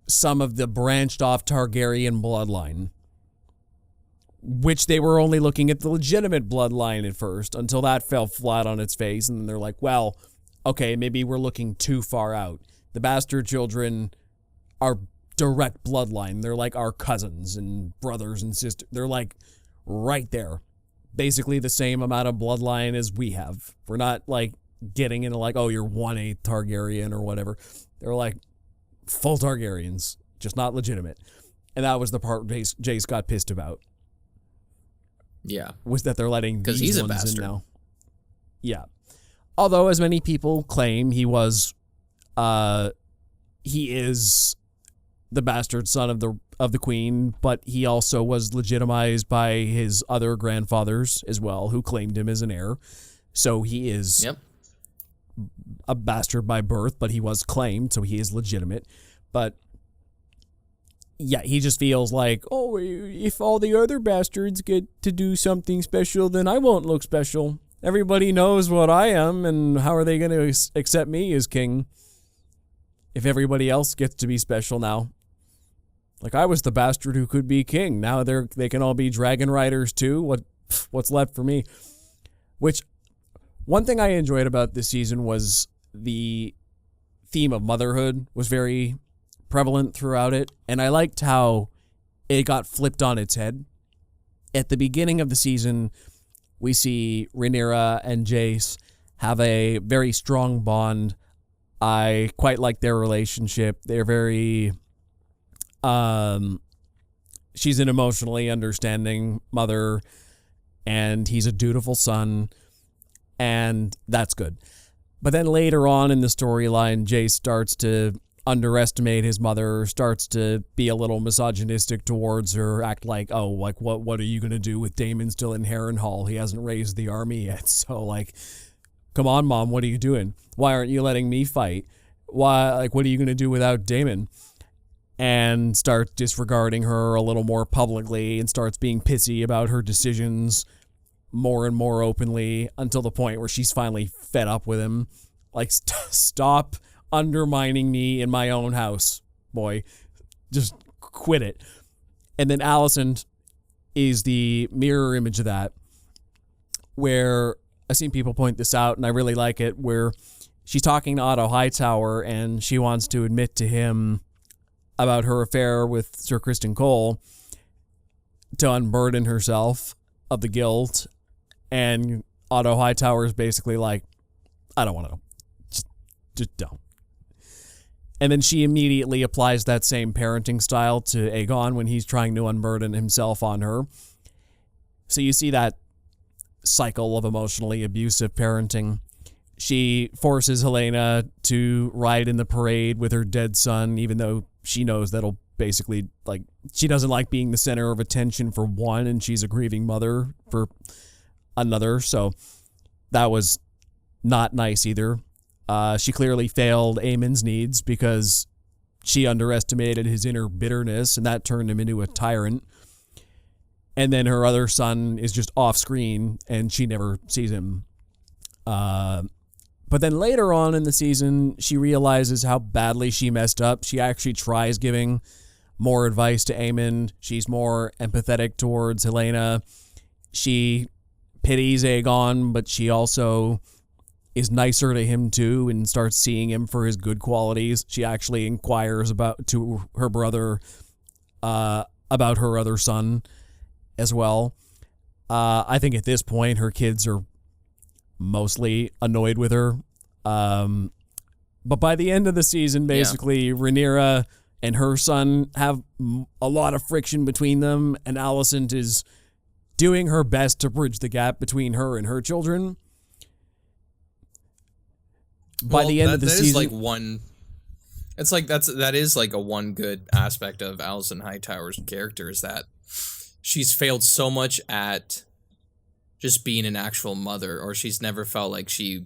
some of the branched off Targaryen bloodline, which they were only looking at the legitimate bloodline at first, until that fell flat on its face. And then they're like, well, okay, maybe we're looking too far out. The bastard children are direct bloodline. They're like our cousins and brothers and sisters. They're like right there. Basically the same amount of bloodline as we have. We're not like getting into like, oh, you're 1/8 Targaryen or whatever. They're like full Targaryens, just not legitimate. And that was the part Jace got pissed about. Yeah. Was that they're letting these he's ones a bastard in now. Yeah. Although, as many people claim, he is the bastard son of the queen, but he also was legitimized by his other grandfathers as well, who claimed him as an heir. So he is a bastard by birth, but he was claimed, so he is legitimate. But yeah, he just feels like, oh, if all the other bastards get to do something special, then I won't look special. Everybody knows what I am, and how are they going to accept me as king if everybody else gets to be special now? Like, I was the bastard who could be king. Now they can all be dragon riders too. What's left for me? Which, one thing I enjoyed about this season was the theme of motherhood was very prevalent throughout it, and I liked how it got flipped on its head. At the beginning of the season, we see Rhaenyra and Jace have a very strong bond. I quite like their relationship. They're very... she's an emotionally understanding mother, and he's a dutiful son, and that's good. But then later on in the storyline, Jace starts to underestimate his mother, starts to be a little misogynistic towards her, act like, oh, like, what are you going to do with Daemon still in Harrenhal? He hasn't raised the army yet. So, like, come on, Mom, what are you doing? Why aren't you letting me fight? Why, like, what are you going to do without Daemon? And starts disregarding her a little more publicly and starts being pissy about her decisions more and more openly, until the point where she's finally fed up with him. Like, stop undermining me in my own house, boy. Just quit it. And then Alicent is the mirror image of that, where I've seen people point this out, and I really like it, where she's talking to Otto Hightower, and she wants to admit to him about her affair with Sir Criston Cole to unburden herself of the guilt. And Otto Hightower is basically like, I don't want to know. Just don't. And then she immediately applies that same parenting style to Aegon when he's trying to unburden himself on her. So you see that cycle of emotionally abusive parenting. She forces Helena to ride in the parade with her dead son, even though she knows that'll basically, like, she doesn't like being the center of attention for one, and she's a grieving mother for another. So that was not nice either. She clearly failed Aemon's needs because she underestimated his inner bitterness, and that turned him into a tyrant. And then her other son is just off screen, and she never sees him. But then later on in the season, she realizes how badly she messed up. She actually tries giving more advice to Aemon. She's more empathetic towards Helena. She pities Aegon, but she also is nicer to him too and starts seeing him for his good qualities. She actually inquires to her brother about her other son as well. I think at this point her kids are mostly annoyed with her. But by the end of the season, basically, Rhaenyra and her son have a lot of friction between them, and Alicent is doing her best to bridge the gap between her and her children. By the end of the season, that is like a one good aspect of Alicent Hightower's character is that she's failed so much at just being an actual mother, or she's never felt like she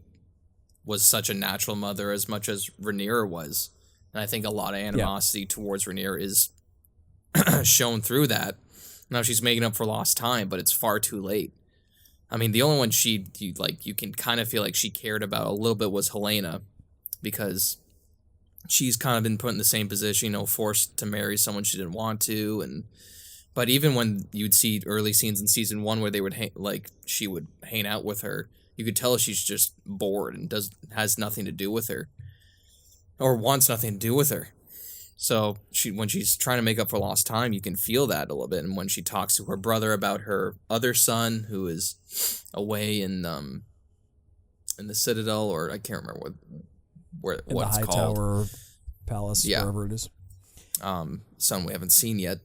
was such a natural mother as much as Rhaenyra was. And I think a lot of animosity towards Rhaenyra is shown through that. Now she's making up for lost time, but it's far too late. I mean, the only one you can kind of feel like she cared about a little bit was Helena, because she's kind of been put in the same position, forced to marry someone she didn't want to. But even when you'd see early scenes in season 1 where they would she would hang out with her, you could tell she's just bored and has nothing to do with her, or wants nothing to do with her. So when she's trying to make up for lost time, you can feel that a little bit. And when she talks to her brother about her other son, who is away in the Citadel, or I can't remember what it's called. The Hightower Palace, wherever it is. Son we haven't seen yet.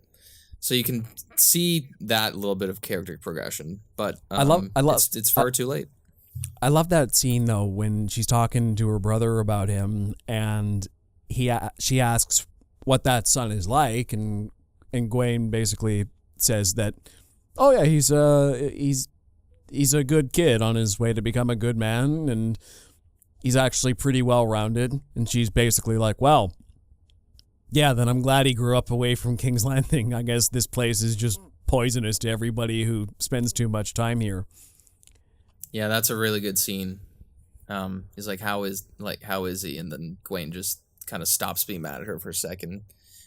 So you can see that little bit of character progression, but it's far too late. I love that scene though when she's talking to her brother about him, and she asks what that son is like, and Gwaine basically says that, oh yeah, he's a good kid on his way to become a good man, and he's actually pretty well rounded. And she's basically like, well, yeah, then I'm glad he grew up away from King's Landing. I guess this place is just poisonous to everybody who spends too much time here. Yeah, that's a really good scene. He's like, how is he? And then Gwaine just kind of stops being mad at her for a second, and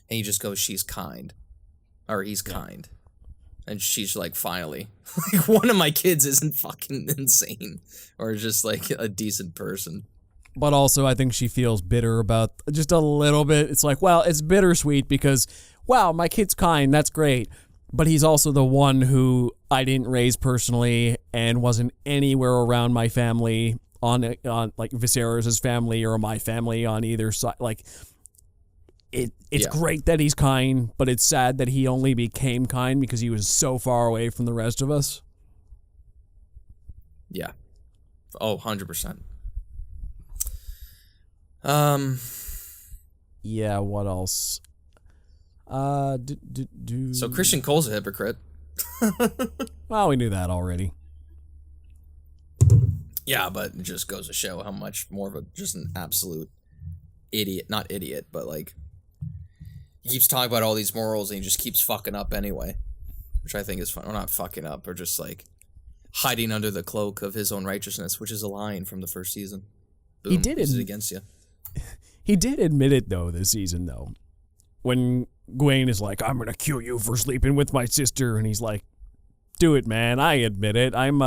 he just goes, she's kind, or he's kind. And she's like, finally, like, one of my kids isn't fucking insane, or just like a decent person. But also, I think she feels bitter about just a little bit. It's like, well, it's bittersweet because, wow, my kid's kind, that's great. But he's also the one who I didn't raise personally and wasn't anywhere around my family on like Viserys' family or my family on either side. Like, it's great that he's kind, but it's sad that he only became kind because he was so far away from the rest of us. Yeah. Oh, 100%. Yeah, what else? So Christian Cole's a hypocrite. Well, we knew that already. Yeah, but it just goes to show how much more of just an absolute idiot. Not idiot, but like, he keeps talking about all these morals and he just keeps fucking up anyway. Which I think is fun. Or not fucking up, or just like hiding under the cloak of his own righteousness, which is a line from the first season. Boom, he did it against you. He did admit it though this season though. When Gwaine is like, I'm gonna kill you for sleeping with my sister, and he's like, do it, man. I admit it. And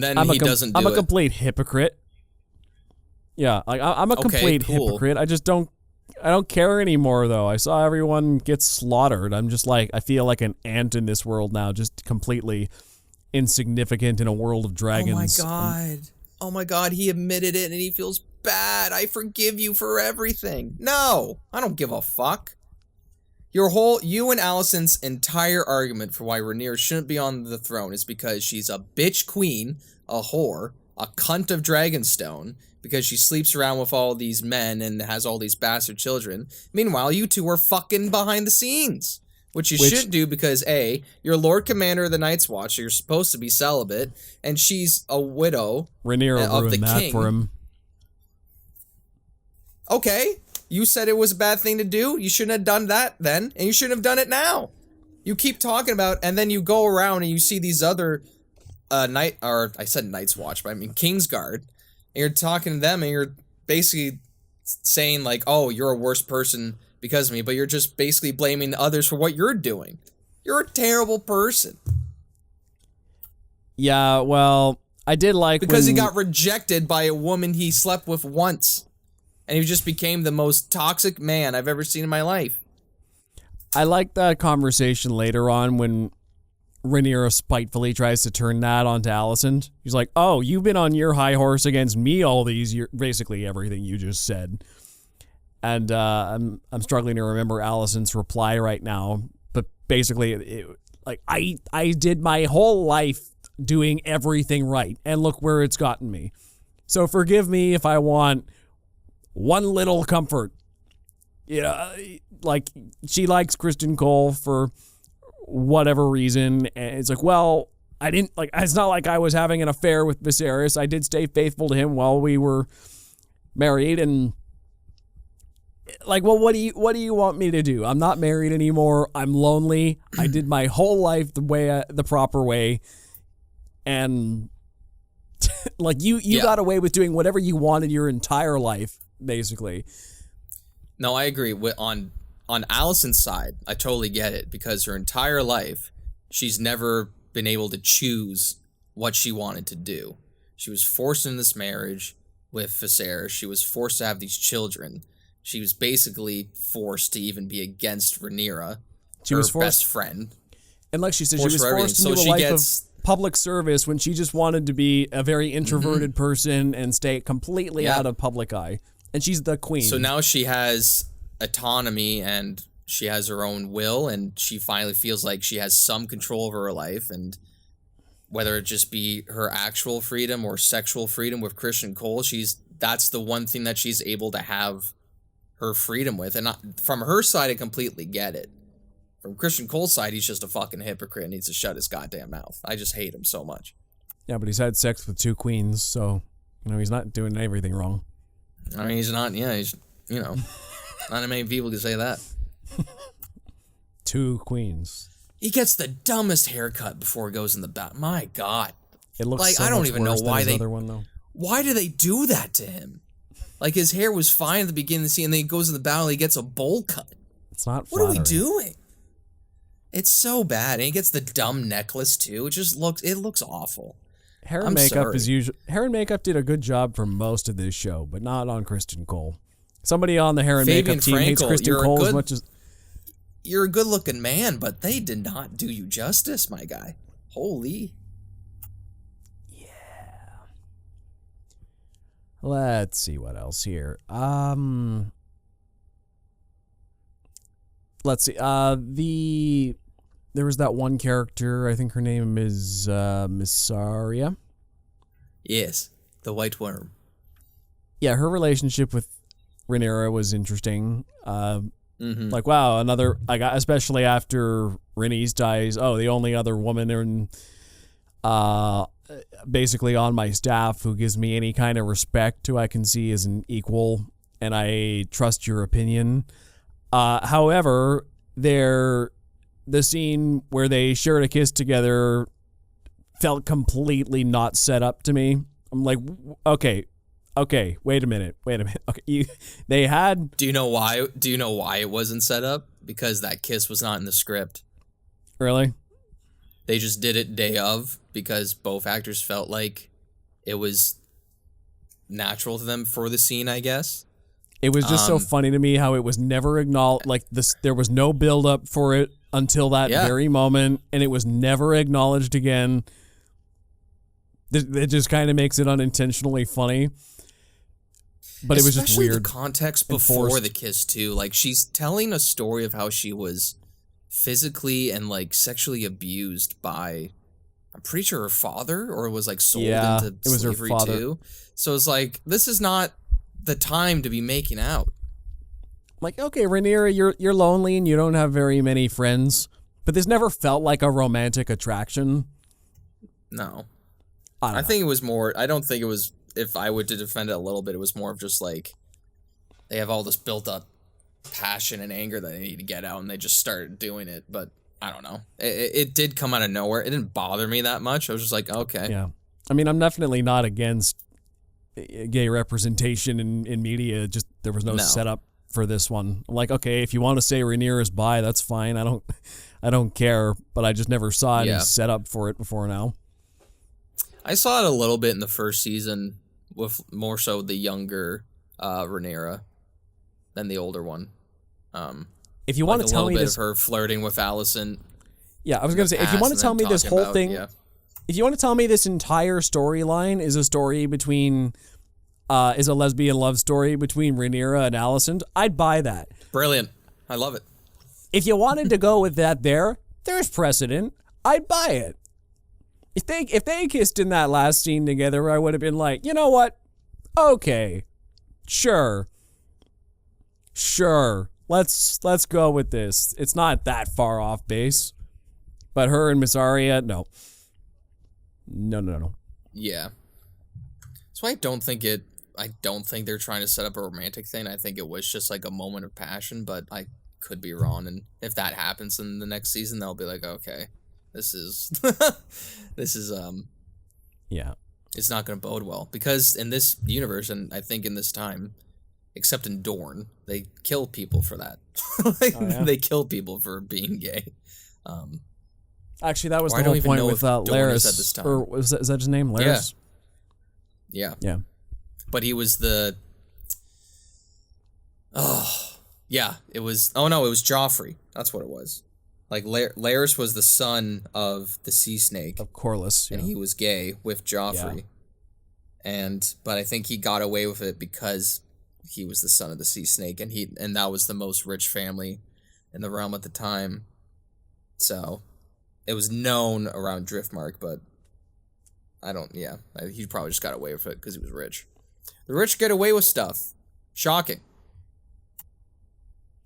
then he doesn't do it. I'm a complete hypocrite. Yeah, like I'm a complete hypocrite. I don't care anymore though. I saw everyone get slaughtered. I'm just like, I feel like an ant in this world now, just completely insignificant in a world of dragons. Oh my god, he admitted it and he feels bad. I forgive you for everything. No, I don't give a fuck. You and Alicent's entire argument for why Rhaenyra shouldn't be on the throne is because she's a bitch queen, a whore, a cunt of Dragonstone, because she sleeps around with all these men and has all these bastard children. Meanwhile, you two are fucking behind the scenes. Which you shouldn't do because, A, you're Lord Commander of the Night's Watch, so you're supposed to be celibate, and she's a widow Rhaenyra of the ruined that king. for him. Okay, you said it was a bad thing to do. You shouldn't have done that then, and you shouldn't have done it now. You keep talking about, and then you go around and you see these other I said Night's Watch, but I mean Kingsguard, and you're talking to them, and you're basically saying like, oh, you're a worse person because of me, but you're just basically blaming others for what you're doing. You're a terrible person. Yeah, well, I did like because he got rejected by a woman he slept with once. And he just became the most toxic man I've ever seen in my life. I like that conversation later on when Rhaenyra spitefully tries to turn that onto Alicent. He's like, oh, you've been on your high horse against me all these years. Basically everything you just said. And I'm struggling to remember Alicent's reply right now. But basically, I did my whole life doing everything right. And look where it's gotten me. So forgive me if I want one little comfort. Yeah, like she likes Kristen Cole for whatever reason, and it's like, well, I didn't like. It's not like I was having an affair with Viserys. I did stay faithful to him while we were married, and like, well, what do you want me to do? I'm not married anymore. I'm lonely. I did my whole life the proper way, and like you got away with doing whatever you wanted your entire life. Basically. No, I agree. On Alicent's side, I totally get it, because her entire life, she's never been able to choose what she wanted to do. She was forced into this marriage with Viserys. She was forced to have these children. She was basically forced to even be against Rhaenyra, her best friend. And like she said, she was forced into a life of public service when she just wanted to be a very introverted person and stay completely out of public eye. And she's the queen. So now she has autonomy and she has her own will, and she finally feels like she has some control over her life. And whether it just be her actual freedom or sexual freedom with Christian Cole, that's the one thing that she's able to have her freedom with. And from her side, I completely get it. From Christian Cole's side, he's just a fucking hypocrite and needs to shut his goddamn mouth. I just hate him so much. Yeah, but he's had sex with 2 queens, so, he's not doing everything wrong. I mean, he's not not many people can say that. 2 queens. He gets the dumbest haircut before he goes in the battle. My God. It looks like, so I don't even know why why do they do that to him? Like, his hair was fine at the beginning of the scene, and then he goes in the battle, he gets a bowl cut. It's not flattering. What are we doing? It's so bad. And he gets the dumb necklace, too. It looks awful. Hair and makeup is usually. Hair and makeup did a good job for most of this show, but not on Kristen Cole. Somebody on the hair and makeup team hates Kristen Cole as much as. You're a good-looking man, but they did not do you justice, my guy. Holy. Yeah. Let's see what else here. Let's see. There was that one character, I think her name is Missaria. Yes, the White Worm. Yeah, her relationship with Rhaenyra was interesting. Like, wow, especially after Rhaenys dies, the only other woman in, basically on my staff who gives me any kind of respect, who I can see as an equal, and I trust your opinion. However, the scene where they shared a kiss together felt completely not set up to me. I'm like, okay, wait a minute. Okay, they had. Do you know why? Do you know why it wasn't set up? Because that kiss was not in the script. Really? They just did it day of because both actors felt like it was natural to them for the scene, I guess. It was just so funny to me how it was never acknowledged. Like there was no build up for it until that very moment, and it was never acknowledged again. It just kind of makes it unintentionally funny. But it was just Especially weird. the context and before forced. the kiss too. Like she's telling a story of how she was physically and like sexually abused by, I'm pretty sure her father, or was like sold Yeah, into it was her slavery father. too. So it's like, this is not the time to be making out. Like, okay, Rhaenyra, you're lonely and you don't have very many friends, but this never felt like a romantic attraction. No. I I think it was more, I don't think it was, if I were to defend it a little bit, it was more of just like, they have all this built up passion and anger that they need to get out, and they just started doing it. But I don't know. It did come out of nowhere. It didn't bother me that much. I was just like, okay. Yeah. I mean, I'm definitely not against gay representation in media. Just there was no setup for this one. I'm like, okay, if you want to say Rhaenyra's bi, that's fine. I don't care, but I just never saw any setup for it before now. I saw it a little bit in the first season with more so the younger Rhaenyra than the older one. If you want like to tell me this, of her flirting with Alicent. Yeah, I was going to say, if you want to tell me this whole thing, if you want to tell me this entire storyline is a story between, is a lesbian love story between Rhaenyra and Alicent, I'd buy that. Brilliant. I love it. If you wanted to go with that there's precedent. I'd buy it. If they kissed in that last scene together, I would have been like, you know what? Okay. Sure. Let's go with this. It's not that far off base. But her and Miss Arya, no. No. Yeah. That's why I don't think they're trying to set up a romantic thing. I think it was just like a moment of passion, but I could be wrong. And if that happens in the next season, they'll be like, okay, this is yeah. It's not going to bode well, because in this universe, and I think in this time, except in Dorne, they kill people for that. They kill people for being gay. Actually, that was the whole point with Larys. At this time. Or is that his name? Larys? Yeah. Yeah. But he was the... it was Joffrey. That's what it was. Like, Larys was the son of the sea snake. Of Corlys, and he was gay with Joffrey. Yeah. But I think he got away with it because he was the son of the sea snake, and that was the most rich family in the realm at the time. So it was known around Driftmark, but he probably just got away with it because he was rich. The rich get away with stuff. Shocking.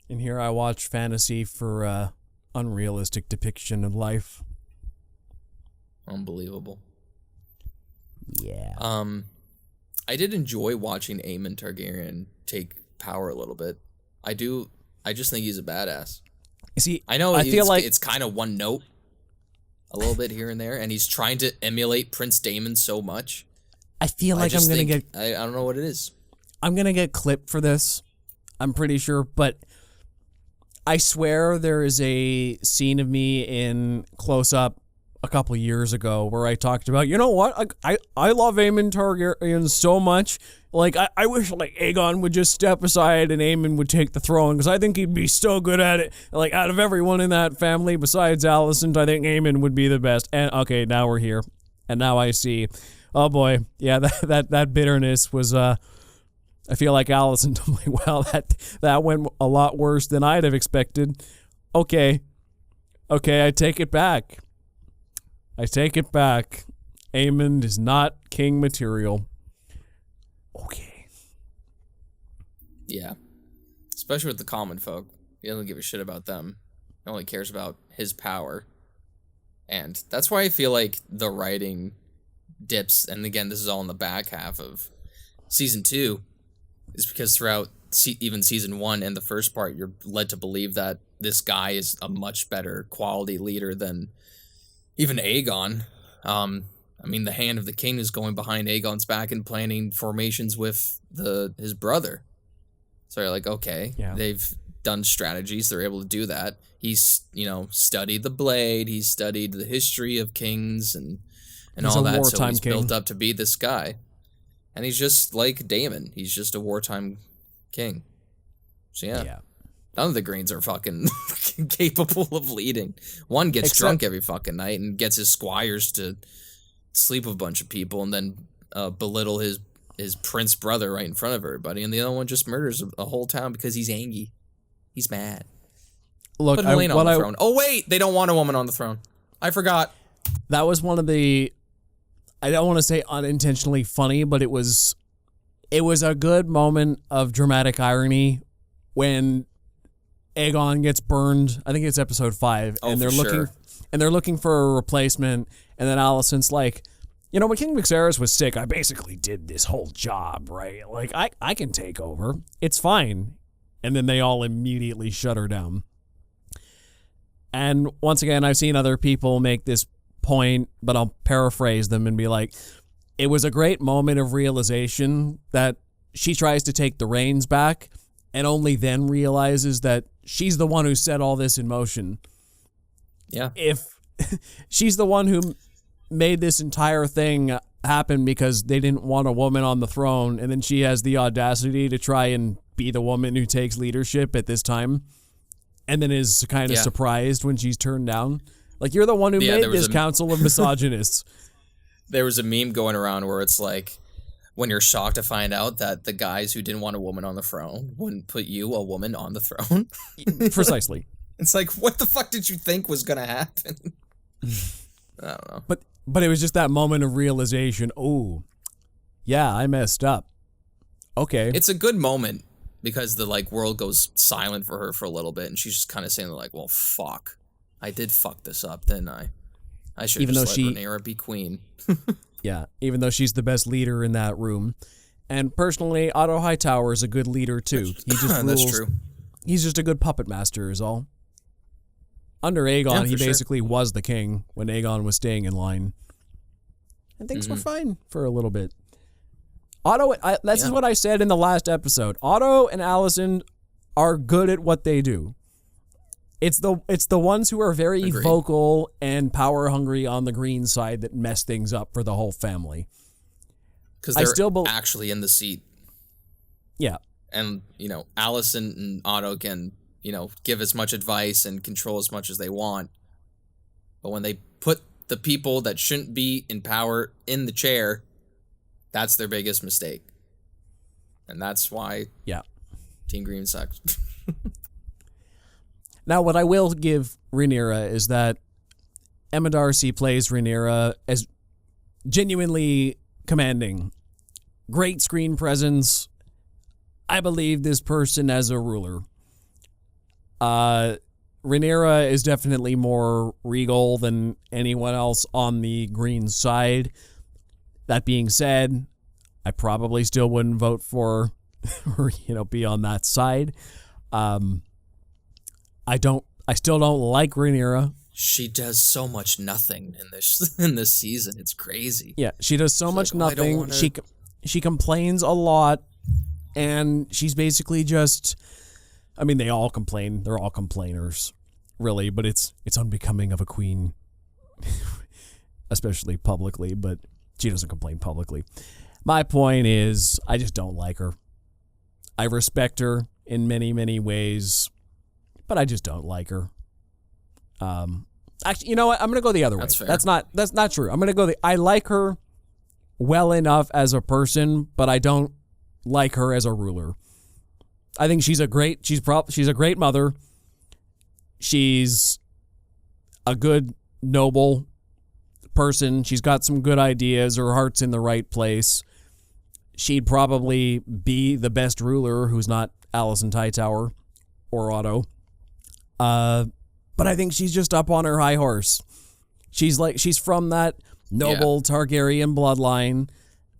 And here I watch fantasy for unrealistic depiction of life. Unbelievable. Yeah. I did enjoy watching Aemon Targaryen take power a little bit. I just think he's a badass. See, I know it's kind of one note, a little bit here and there, and he's trying to emulate Prince Daemon so much. I feel like I'm gonna get. I don't know what it is. I'm gonna get clipped for this. I'm pretty sure, but I swear there is a scene of me in Close-Up a couple years ago where I talked about, you know what, I love Aemon Targaryen so much. Like, I wish, like, Aegon would just step aside and Aemon would take the throne, because I think he'd be so good at it. Like, out of everyone in that family besides Alicent, I think Aemon would be the best. And, okay, now we're here. And now I see, oh boy, yeah, that bitterness was, I feel like Alicent told me, well, that went a lot worse than I'd have expected. Okay, I take it back. Aemon is not king material. Okay. Yeah. Especially with the common folk. He doesn't give a shit about them. He only cares about his power. And that's why I feel like the writing dips, and again, this is all in the back half of season 2, is because throughout even season 1 and the first part, you're led to believe that this guy is a much better quality leader than even Aegon. I mean, the Hand of the King is going behind Aegon's back and planning formations with his brother. So you're like, okay, they've done strategies. They're able to do that. He's, studied the blade. He's studied the history of kings and all that. So he's built up to be this guy. And he's just like Daemon. He's just a wartime king. So yeah. None of the Greens are fucking capable of leading. One gets drunk every fucking night and gets his squires to sleep with a bunch of people and then belittle his prince brother right in front of everybody, and the other one just murders a whole town because he's angry. He's mad. Look, Put Helena on the throne. Oh wait, they don't want a woman on the throne. I forgot. That was one of the, I don't want to say unintentionally funny, but it was a good moment of dramatic irony when Aegon gets burned. I think it's episode 5, and they're looking for a replacement, and then Alicent's like, you know, when King Viserys was sick, I basically did this whole job, right? Like, I can take over. It's fine. And then they all immediately shut her down. And once again, I've seen other people make this point, but I'll paraphrase them and be like, it was a great moment of realization that she tries to take the reins back and only then realizes that she's the one who set all this in motion. Yeah. If she's the one who made this entire thing happen because they didn't want a woman on the throne, and then she has the audacity to try and be the woman who takes leadership at this time, and then is kind of surprised when she's turned down. Like, you're the one who made this council of misogynists. There was a meme going around where it's like, when you're shocked to find out that the guys who didn't want a woman on the throne wouldn't put you, a woman, on the throne. Precisely. It's like, what the fuck did you think was going to happen? I don't know. But it was just that moment of realization. Oh, yeah, I messed up. Okay. It's a good moment because the world goes silent for her for a little bit, and she's just kind of saying well, fuck. I did fuck this up, didn't I? I should just let Rhaenyra be queen. Yeah, even though she's the best leader in that room. And personally, Otto Hightower is a good leader too. He just rules. That's true. He's just a good puppet master is all. Under Aegon, he basically was the king when Aegon was staying in line. And things were fine for a little bit. Otto, this is what I said in the last episode. Otto and Alicent are good at what they do. It's the ones who are very vocal and power hungry on the green side that mess things up for the whole family. Because they're actually in the seat. Yeah. And, Alicent and Otto can, give as much advice and control as much as they want. But when they put the people that shouldn't be in power in the chair, that's their biggest mistake. And that's why Team Green sucks. Now, what I will give Rhaenyra is that Emma Darcy plays Rhaenyra as genuinely commanding. Great screen presence. I believe this person as a ruler. Rhaenyra is definitely more regal than anyone else on the green side. That being said, I probably still wouldn't vote for her, be on that side. I still don't like Rhaenyra. She does so much nothing in this season. It's crazy. Yeah, she does so much nothing. She complains a lot, and she's basically just. I mean, they all complain. They're all complainers, really. But it's unbecoming of a queen, especially publicly. But she doesn't complain publicly. My point is, I just don't like her. I respect her in many, many ways, but I just don't like her. Actually, you know what? I'm gonna go the other way. That's fair. That's not true. I'm gonna go I like her well enough as a person, but I don't like her as a ruler. I think she's a great mother. She's a good, noble person. She's got some good ideas. Her heart's in the right place. She'd probably be the best ruler who's not Alicent Hightower or Otto. But I think she's just up on her high horse. She's from that noble Targaryen bloodline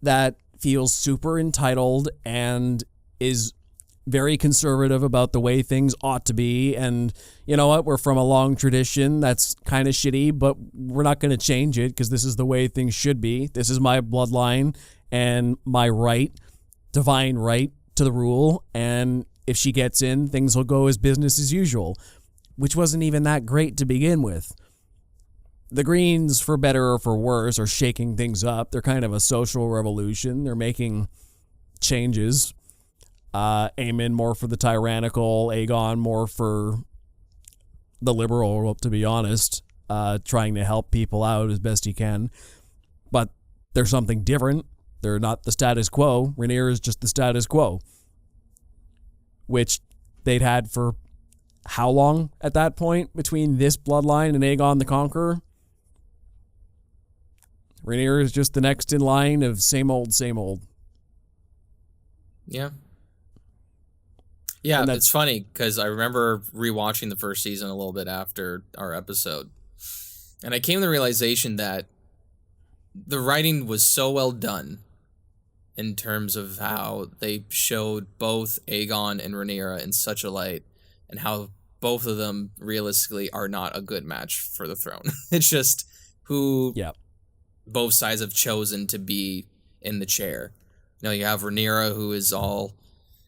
that feels super entitled and is very conservative about the way things ought to be. And you know what? We're from a long tradition that's kind of shitty, but we're not going to change it because this is the way things should be. This is my bloodline and my right, divine right to the rule. And if she gets in, things will go as business as usual, which wasn't even that great to begin with. The Greens, for better or for worse, are shaking things up. They're kind of a social revolution. They're making changes. Aemon more for the tyrannical, Aegon more for the liberal, to be honest, trying to help people out as best he can. But there's something different. They're not the status quo. Rhaenyra is just the status quo, which they'd had for how long at that point between this bloodline and Aegon the Conqueror? Rhaenyra is just the next in line of same old, same old. Yeah. Yeah, it's funny because I remember rewatching the first season a little bit after our episode, and I came to the realization that the writing was so well done in terms of how they showed both Aegon and Rhaenyra in such a light, and how both of them realistically are not a good match for the throne. It's just who both sides have chosen to be in the chair. You know, you have Rhaenyra, who is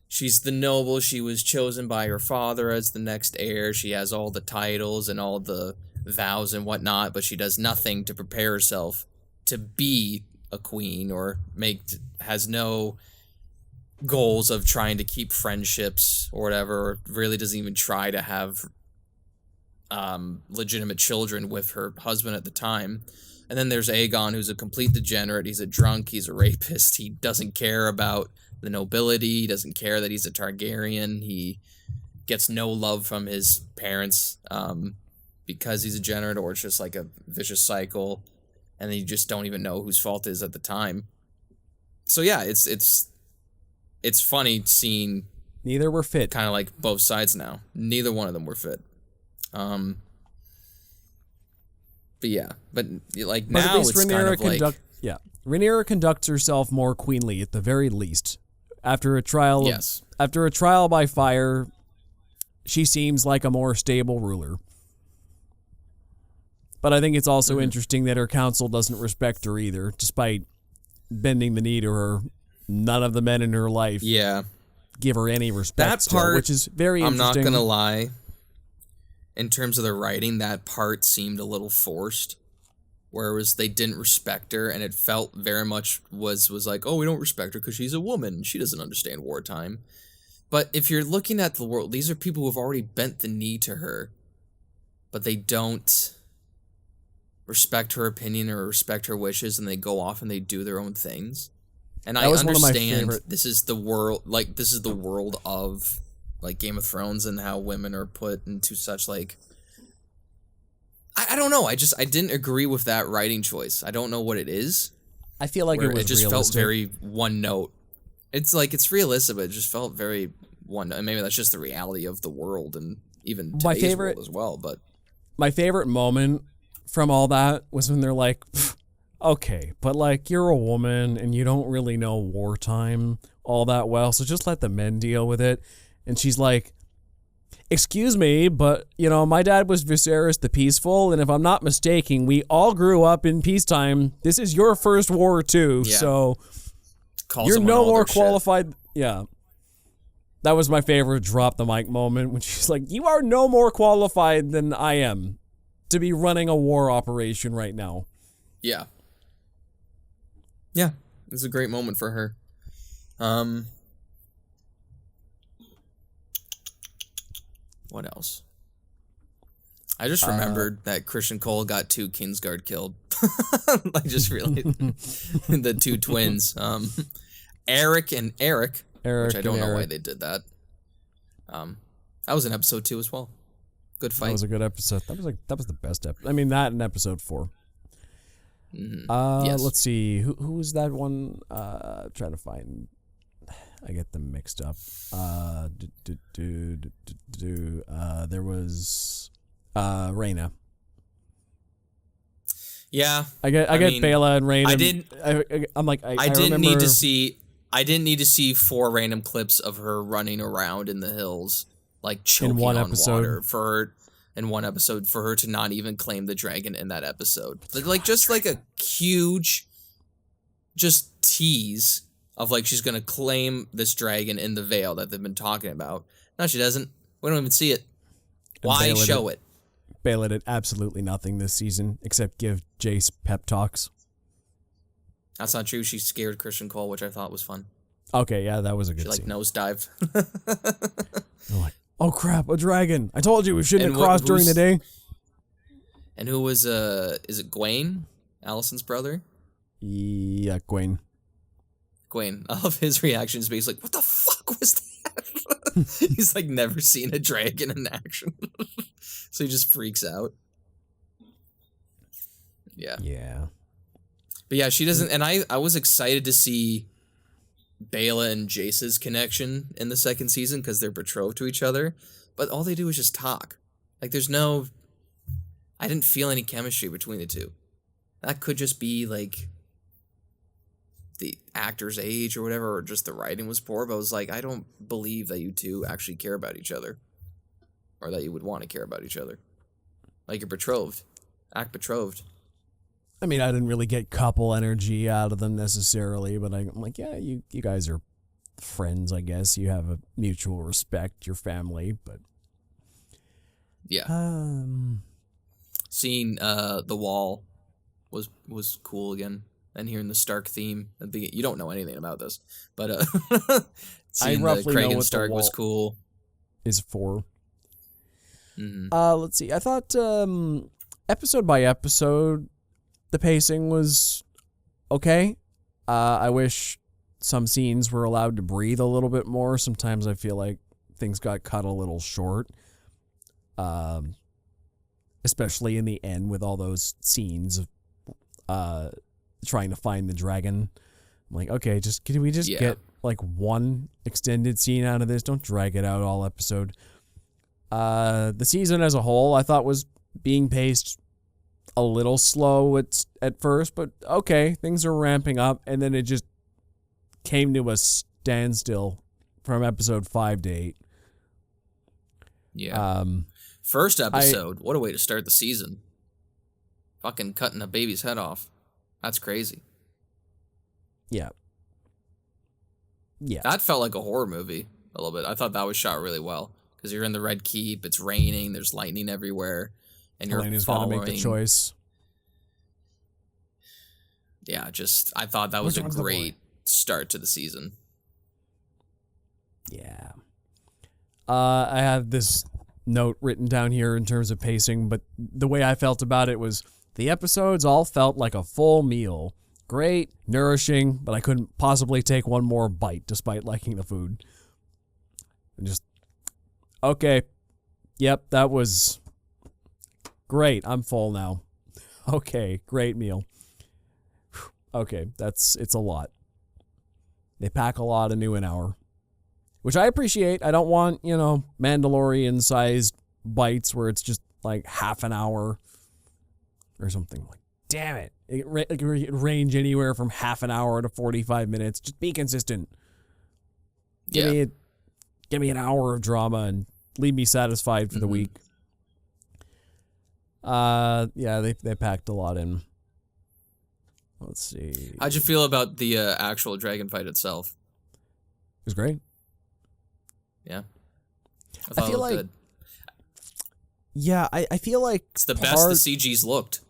she's the noble. She was chosen by her father as the next heir. She has all the titles and all the vows and whatnot, but she does nothing to prepare herself to be a queen, or has no goals of trying to keep friendships or whatever, or really doesn't even try to have legitimate children with her husband at the time. And then there's Aegon, who's a complete degenerate. He's a drunk. He's a rapist. He doesn't care about the nobility. He doesn't care that he's a Targaryen. He gets no love from his parents because he's a degenerate, or it's just like a vicious cycle. And then you just don't even know whose fault it is at the time. So yeah, it's funny seeing neither were fit. Kind of like both sides now. Neither one of them were fit. But yeah, but like now it's kind of like Rhaenyra conducts herself more queenly at the very least. After a trial by fire, she seems like a more stable ruler. But I think it's also interesting that her council doesn't respect her either, despite bending the knee to her. None of the men in her life give her any respect. That part, which is very interesting. I'm not going to lie. In terms of the writing, that part seemed a little forced. Whereas they didn't respect her, and it felt very much was like, oh, we don't respect her because she's a woman. She doesn't understand wartime. But if you're looking at the world, these are people who have already bent the knee to her, but they don't respect her opinion or respect her wishes, and they go off and they do their own things. And I understand this is the world, like this is the world of like Game of Thrones and how women are put into such like, I don't know. I didn't agree with that writing choice. I don't know what it is. I feel like it just realistic. Felt very one note. It's like it's realistic, but it just felt very one note. And maybe that's just the reality of the world and even today's world as well. But my favorite moment from all that was when they're like, okay, but like you're a woman and you don't really know wartime all that well, so just let the men deal with it. And she's like, excuse me, but, you know, my dad was Viserys the Peaceful, and if I'm not mistaken, we all grew up in peacetime. This is your first war, too, so you're no more qualified. Shit. Yeah. That was my favorite drop the mic moment, when she's like, you are no more qualified than I am to be running a war operation right now. Yeah. Yeah, it was a great moment for her. What else? I just remembered that Christian Cole got 2 Kingsguard killed. I just realized the 2 twins, Eric and Eric, which I don't know why they did that. That was in episode 2 as well. Good fight. That was a good episode. That was the best episode. I mean, that and episode 4. Yes. Let's see. Who was that one? Trying to find. I get them mixed up. There was Rhaena. Yeah, I get Baela and Rhaena. I didn't need to see 4 random clips of her running around in the hills, like choking on water in one episode for her to not even claim the dragon in that episode. Like just like a huge, just tease of like she's gonna claim this dragon in the Vale that they've been talking about. No, she doesn't. We don't even see it. Why show it? Baela did absolutely nothing this season except give Jace pep talks. That's not true. She scared Christian Cole, which I thought was fun. Okay, yeah, that was a good scene. She nosedived. They're like, oh crap, a dragon! I told you we shouldn't have crossed during the day. And who was is it Gwaine, Alicent's brother? Yeah, Gwaine. Quain. I love his reactions, but he's like, what the fuck was that? He's like never seen a dragon in action. So he just freaks out. Yeah. Yeah. But yeah, she doesn't, and I was excited to see Bela and Jace's connection in the second season because they're betrothed to each other, but all they do is just talk. Like, I didn't feel any chemistry between the two. That could just be, like, the actor's age or whatever, or just the writing was poor, but I was like, I don't believe that you two actually care about each other, or that you would want to care about each other. Like, you're betrothed. Act betrothed. I mean, I didn't really get couple energy out of them necessarily, but I'm like, yeah, you guys are friends, I guess. You have a mutual respect, your family, but... Yeah. Seeing the wall was cool again, and hearing the Stark theme. You don't know anything about this, but seeing I roughly Craig know and what Stark the wall was cool. Is for. Mm-hmm. Let's see. I thought episode by episode, the pacing was okay. I wish some scenes were allowed to breathe a little bit more. Sometimes I feel like things got cut a little short. Especially in the end with all those scenes of trying to find the dragon. I'm like, okay, can we get like one extended scene out of this? Don't drag it out all episode. The season as a whole, I thought was being paced a little slow at first, but okay, things are ramping up, and then it just came to a standstill from episode 5 to 8. Yeah. First episode, what a way to start the season. Fucking cutting a baby's head off. That's crazy. Yeah. Yeah. That felt like a horror movie a little bit. I thought that was shot really well. Because you're in the Red Keep, it's raining, there's lightning everywhere, and you're Elena's following... got to make the choice. Yeah, I thought that was a great start to the season. Yeah. I have this note written down here in terms of pacing, but the way I felt about it was the episodes all felt like a full meal. Great, nourishing, but I couldn't possibly take one more bite despite liking the food. And just, okay, yep, that was great. I'm full now. Okay, great meal. Okay, it's a lot. They pack a lot into an hour, which I appreciate. I don't want, Mandalorian-sized bites where it's just like half an hour or something. Like, damn it. It could range anywhere from half an hour to 45 minutes. Just be consistent. Give me an hour of drama and leave me satisfied for the week. They packed a lot in. Let's see. How'd you feel about the actual dragon fight itself? It was great. Yeah. I thought it looked good. Yeah, I feel like it's the best the CG's looked.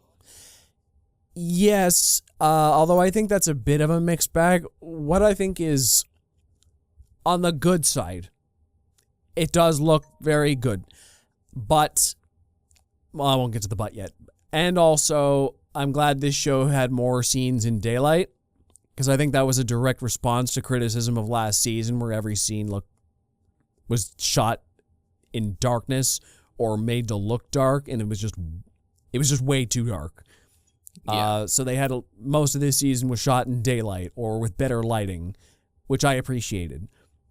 Yes, although I think that's a bit of a mixed bag. What I think is, on the good side, it does look very good. But, well, I won't get to the but yet. And also, I'm glad this show had more scenes in daylight, because I think that was a direct response to criticism of last season, where every scene was shot in darkness or made to look dark, and it was just way too dark. Yeah. So they had most of this season was shot in daylight or with better lighting, which I appreciated.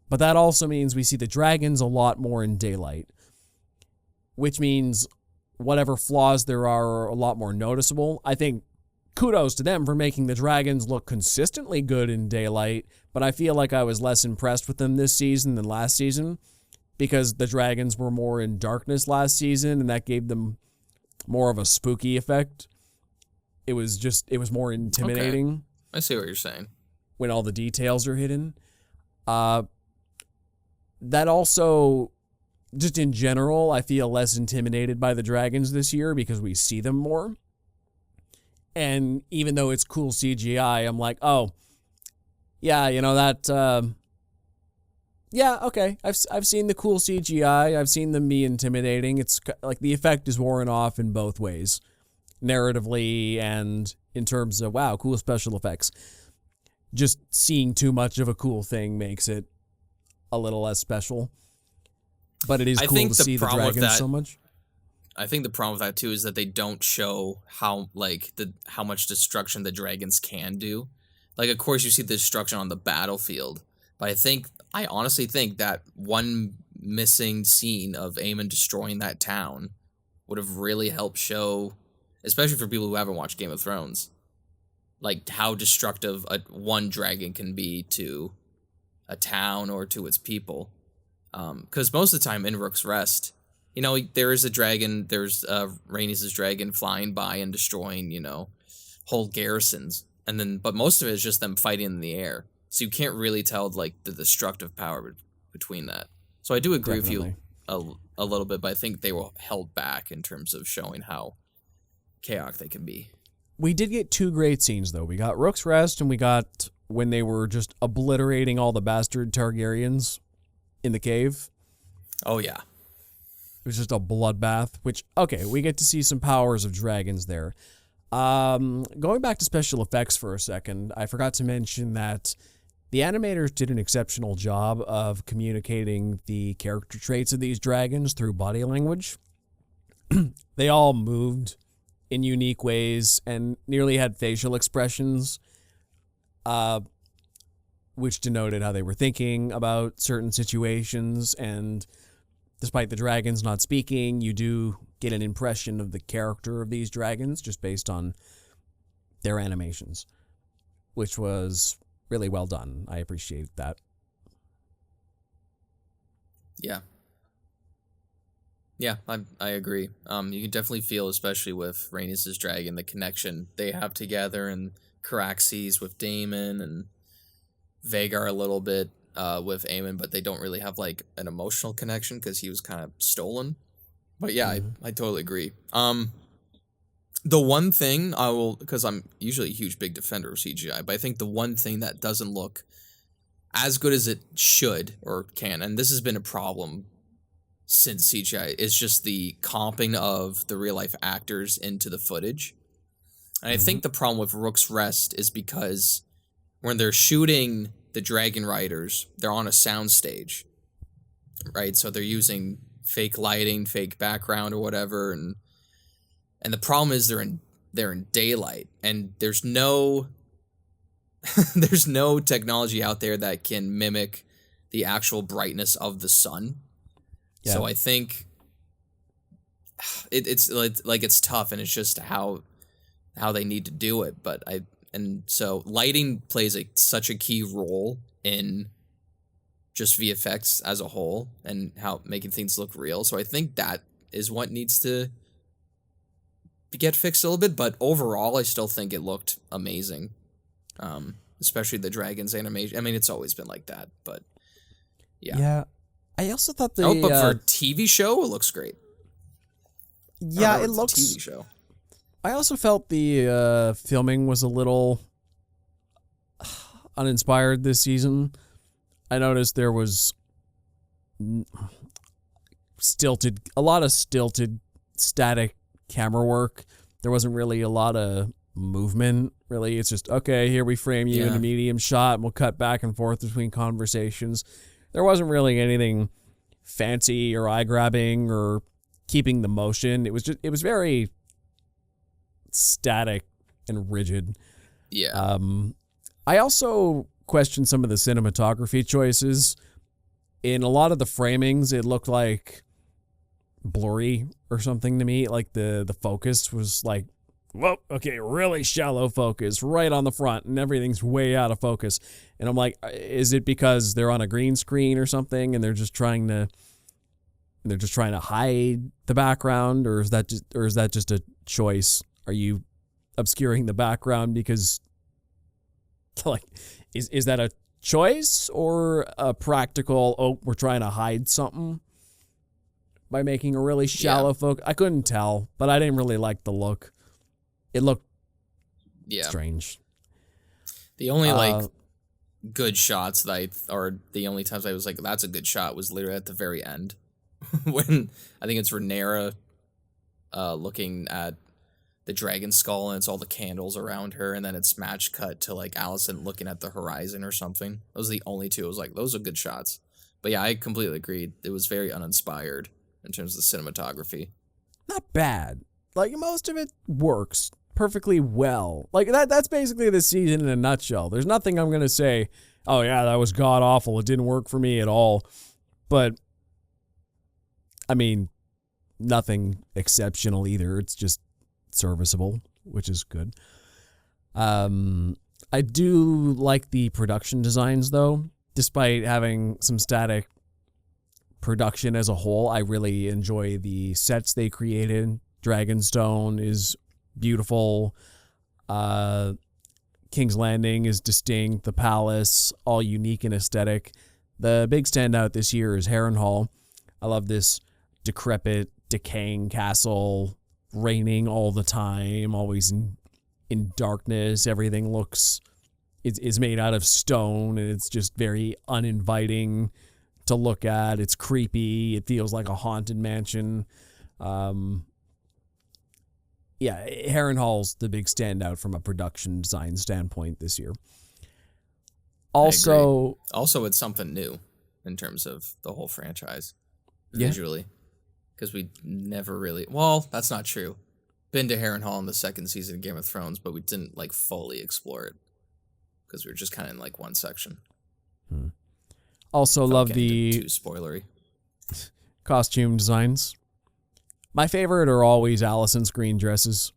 But that also means we see the dragons a lot more in daylight, which means whatever flaws there are a lot more noticeable. I think kudos to them for making the dragons look consistently good in daylight, but I feel like I was less impressed with them this season than last season, because the dragons were more in darkness last season, and that gave them more of a spooky effect. It was more intimidating. Okay. I see what you're saying. When all the details are hidden. That also, just in general, I feel less intimidated by the dragons this year because we see them more. And even though it's cool CGI, I'm like, oh, yeah, that, yeah, okay. I've seen the cool CGI. I've seen them be intimidating. It's like the effect is worn off in both ways, narratively and in terms of, wow, cool special effects. just seeing too much of a cool thing makes it a little less special. But it is cool to see the dragons so much. I think the problem with that too is that they don't show how much destruction the dragons can do. Like, of course, you see the destruction on the battlefield, but I honestly think that one missing scene of Aemon destroying that town would have really helped show, especially for people who haven't watched Game of Thrones, like how destructive one dragon can be to a town or to its people. Because most of the time in Rook's Rest, there is a dragon, there's Rhaenys' dragon flying by and destroying, whole garrisons. But most of it is just them fighting in the air. So you can't really tell, like, the destructive power between that. So I do agree with you a little bit, but I think they were held back in terms of showing how chaotic they can be. We did get 2 great scenes, though. We got Rook's Rest, and we got when they were just obliterating all the bastard Targaryens in the cave. Oh, yeah. It was just a bloodbath, which, okay, we get to see some powers of dragons there. Going back to special effects for a second, I forgot to mention that the animators did an exceptional job of communicating the character traits of these dragons through body language. They all moved in unique ways and nearly had facial expressions, which denoted how they were thinking about certain situations. And despite the dragons not speaking, you do get an impression of the character of these dragons just based on their animations, which was really well done. I appreciate that. Yeah. Yeah, I agree. You can definitely feel, especially with Rhaenys' dragon, the connection they have together, and Caraxes with Daemon, and Vhagar a little bit with Aemon, but they don't really have like an emotional connection because he was kind of stolen. But yeah, I totally agree. The one thing I will, because I'm usually a huge big defender of CGI, but I think the one thing that doesn't look as good as it should or can, and this has been a problem since CGI, is just the comping of the real life actors into the footage. And I think the problem with Rook's Rest is because when they're shooting the dragon riders, they're on a soundstage, right? So they're using fake lighting, fake background or whatever, and the problem is they're in daylight, and there's no there's no technology out there that can mimic the actual brightness of the sun. Yeah. So I think it's like it's tough, and it's just how they need to do it. So lighting plays such a key role in just VFX as a whole and how making things look real. So I think that is what needs to get fixed a little bit. But overall, I still think it looked amazing, especially the dragons animation. I mean, it's always been like that, but yeah. Yeah, I also thought but for a TV show, it looks great. Yeah, it looks. A TV show. I also felt the filming was a little uninspired this season. I noticed there was a lot of stilted, static camera work. There wasn't really a lot of movement, really. It's just, okay, here we frame you in a medium shot, and we'll cut back and forth between conversations. There wasn't really anything fancy or eye-grabbing or keeping the motion. It was very static and rigid. Yeah. I also questioned some of the cinematography choices. In a lot of the framings, it looked like blurry or something to me. Like the focus was like, whoa, okay, really shallow focus right on the front, and everything's way out of focus. And I'm like, is it because they're on a green screen or something, and they're just trying to hide the background, or is that just a choice? Are you obscuring the background because, like, is that a choice or a practical, oh, we're trying to hide something by making a really shallow focus? I couldn't tell, but I didn't really like the look. It looked strange. The only good shots or the only times I was like, that's a good shot, was literally at the very end when I think it's Rhaenyra looking at the dragon skull and it's all the candles around her, and then it's match cut to like Allison looking at the horizon or something. Those are the only two. I was like, those are good shots. But yeah, I completely agreed. It was very uninspired in terms of the cinematography. Not bad. Like, most of it works perfectly well. Like, that's basically the season in a nutshell. There's nothing I'm going to say, oh yeah, that was god-awful. It didn't work for me at all. But, I mean, nothing exceptional either. It's just serviceable, which is good. I do like the production designs, though. Despite having some static production as a whole, I really enjoy the sets they created. Dragonstone is beautiful. King's Landing is distinct. The palace, all unique and aesthetic. The big standout this year is Harrenhal. I love this decrepit, decaying castle, raining all the time, always in darkness. Everything is made out of stone, and it's just very uninviting to look at. It's creepy. It feels like a haunted mansion. Yeah, Harrenhal's the big standout from a production design standpoint this year. Also, it's something new in terms of the whole franchise visually, because we never really. Well, that's not true. Been to Harrenhal in the second season of Game of Thrones, but we didn't like fully explore it because we were just kind of in like one section. Also, love the too spoilery costume designs. My favorite are always Allison's green dresses.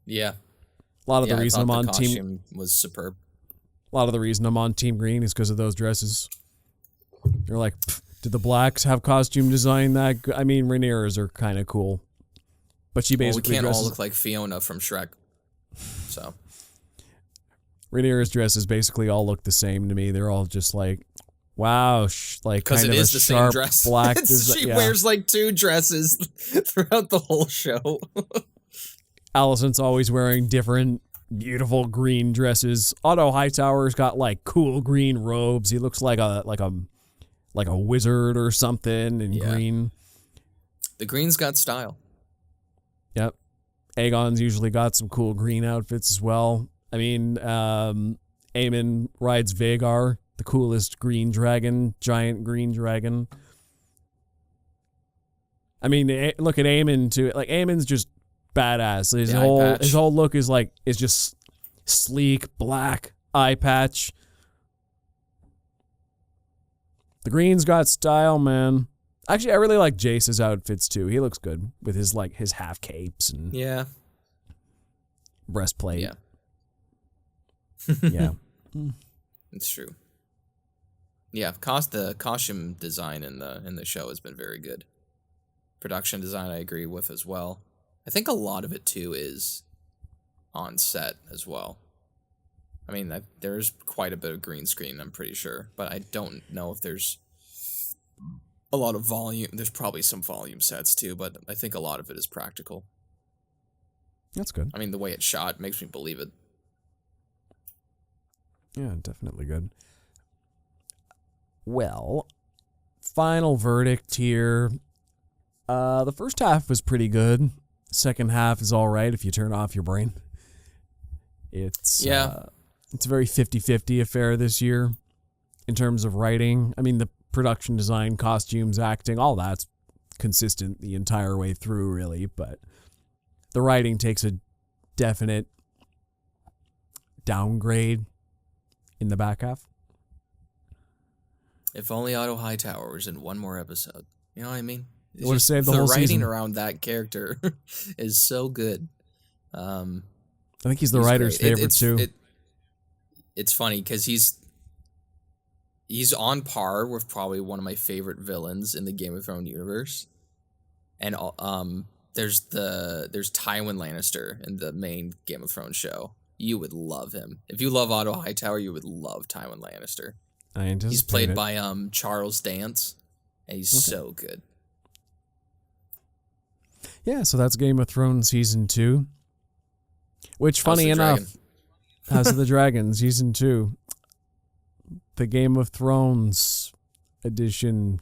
Yeah. A lot of the reason I'm on the costume was superb. A lot of the reason I'm on Team Green is because of those dresses. You're like, did the blacks have costume design that good? I mean, Rhaenyra's are kind of cool. But she basically we can't dresses... all look like Fiona from Shrek. So. Rhaenyra's dresses basically all look the same to me. They're all just like, wow, like kind of a sharp dress. Black. She wears like two dresses throughout the whole show. Alicent's always wearing different beautiful green dresses. Otto Hightower's got like cool green robes. He looks like a wizard or something in green. The green's got style. Yep. Aegon's usually got some cool green outfits as well. I mean, Aemon rides Vhagar, the coolest green dragon, giant green dragon. I mean, look at Aemon too. Like, Aemon's just badass. His whole look is just sleek, black, eye patch. The green's got style, man. Actually, I really like Jace's outfits too. He looks good with his half capes and breastplate. Yeah. Yeah. It's true. Yeah, the costume design in the show has been very good. Production design I agree with as well. I think a lot of it too is on set as well. I mean, there's quite a bit of green screen, I'm pretty sure, but I don't know if there's a lot of volume. There's probably some volume sets too, but I think a lot of it is practical. That's good. I mean, the way it's shot makes me believe it. Yeah, definitely good. Well, final verdict here. The first half was pretty good. Second half is all right if you turn off your brain. It's a very 50-50 affair this year in terms of writing. I mean, the production design, costumes, acting, all that's consistent the entire way through, really. But the writing takes a definite downgrade in the back half. If only Otto Hightower was in one more episode. You know what I mean? It would have saved the whole season. The writing around that character is so good. I think he's the writer's favorite too. It's funny because he's on par with probably one of my favorite villains in the Game of Thrones universe. And there's Tywin Lannister in the main Game of Thrones show. You would love him. If you love Otto Hightower, you would love Tywin Lannister. He's played by Charles Dance, and he's so good. Yeah, so that's Game of Thrones Season 2. Which, funny enough, House of the Dragon Season 2. The Game of Thrones edition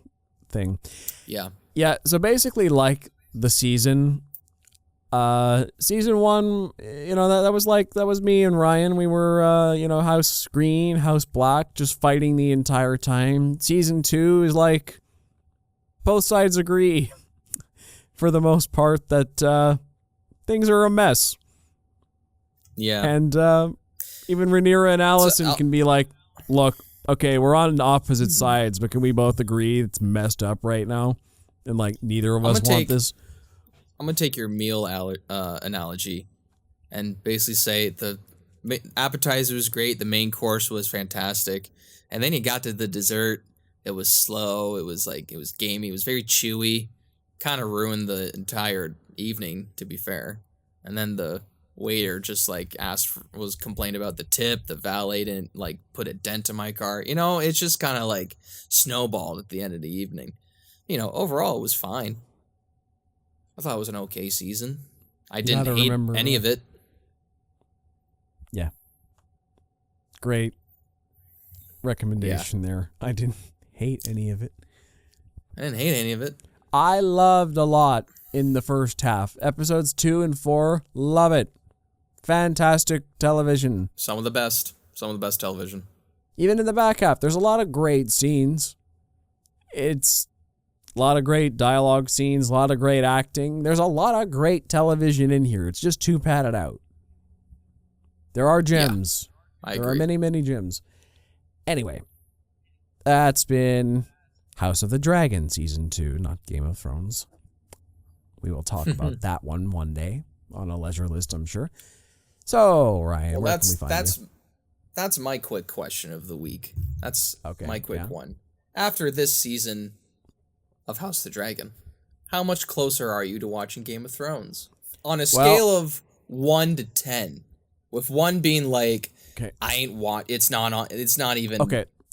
thing. Yeah. Yeah, so basically, like the season, Season 1, that was me and Ryan. We were, house green, house black, just fighting the entire time. Season 2 is like, both sides agree, for the most part, that things are a mess. Yeah. And even Rhaenyra and Allison can be like, look, okay, we're on opposite sides, but can we both agree it's messed up right now? And like, neither of us want this. I'm going to take your meal analogy and basically say the appetizer was great, the main course was fantastic, and then you got to the dessert. It was slow, it was gamey, it was very chewy, kind of ruined the entire evening, to be fair. And then the waiter just like complained about the tip, the valet didn't like put a dent in my car. It's just kind of like snowballed at the end of the evening. Overall it was fine. I thought it was an okay season. I didn't hate any of it. Yeah. Great recommendation there. I didn't hate any of it. I loved a lot in the first half. Episodes 2 and 4, love it. Fantastic television. Some of the best television. Even in the back half, there's a lot of great scenes. It's a lot of great dialogue scenes, a lot of great acting. There's a lot of great television in here. It's just too padded out. There are gems. Yeah, I agree. There are many, many gems. Anyway, that's been House of the Dragon Season 2, not Game of Thrones. We will talk about that one day on a leisure list, I'm sure. So, Ryan, where can we find you? That's my quick question of the week. That's okay, my quick one. After this season of House of the Dragon, how much closer are you to watching Game of Thrones? On a scale of 1 to 10, with 1 being like, I ain't it's not even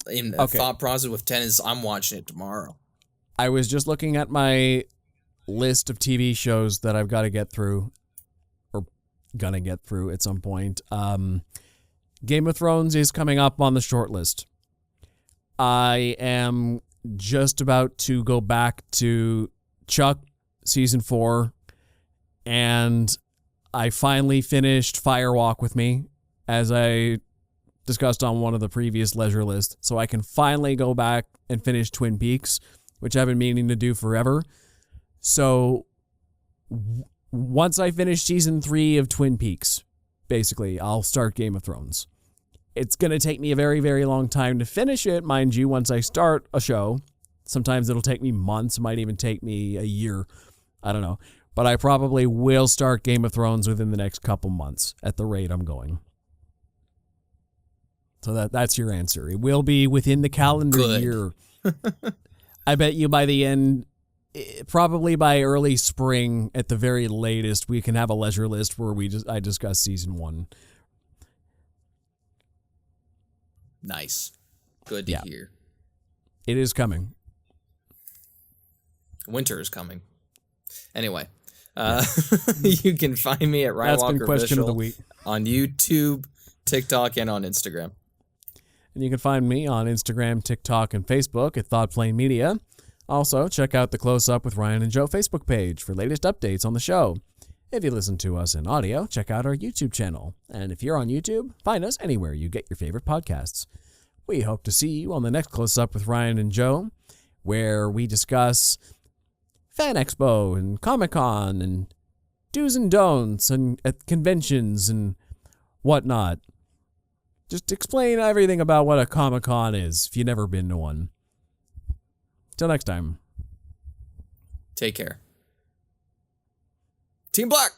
in the thought process, with 10 is I'm watching it tomorrow. I was just looking at my list of TV shows that I've got to get through, or gonna get through at some point. Game of Thrones is coming up on the short list. I am just about to go back to Chuck Season 4, and I finally finished Fire Walk with Me, as I discussed on one of the previous leisure lists, so I can finally go back and finish Twin Peaks, which I've been meaning to do forever. So once I finish Season 3 of Twin Peaks, basically, I'll start Game of Thrones. It's going to take me a very, very long time to finish it, mind you, once I start a show. Sometimes it'll take me months, it might even take me a year. I don't know. But I probably will start Game of Thrones within the next couple months at the rate I'm going. So that's your answer. It will be within the calendar year. I bet you by the end, probably by early spring at the very latest, we can have a leisure list where I discuss Season 1. Nice. Good to hear. It is coming. Winter is coming. Anyway, you can find me at Ryan That's Walker been question Official of the week. On YouTube, TikTok, and on Instagram. And you can find me on Instagram, TikTok, and Facebook at ThoughtPlane Media. Also, check out the Close-Up with Ryan and Joe Facebook page for latest updates on the show. If you listen to us in audio, check out our YouTube channel. And if you're on YouTube, find us anywhere you get your favorite podcasts. We hope to see you on the next Close-Up with Ryan and Joe, where we discuss Fan Expo and Comic-Con and do's and don'ts and at conventions and whatnot. Just explain everything about what a Comic-Con is if you've never been to one. Till next time. Take care. Team Black!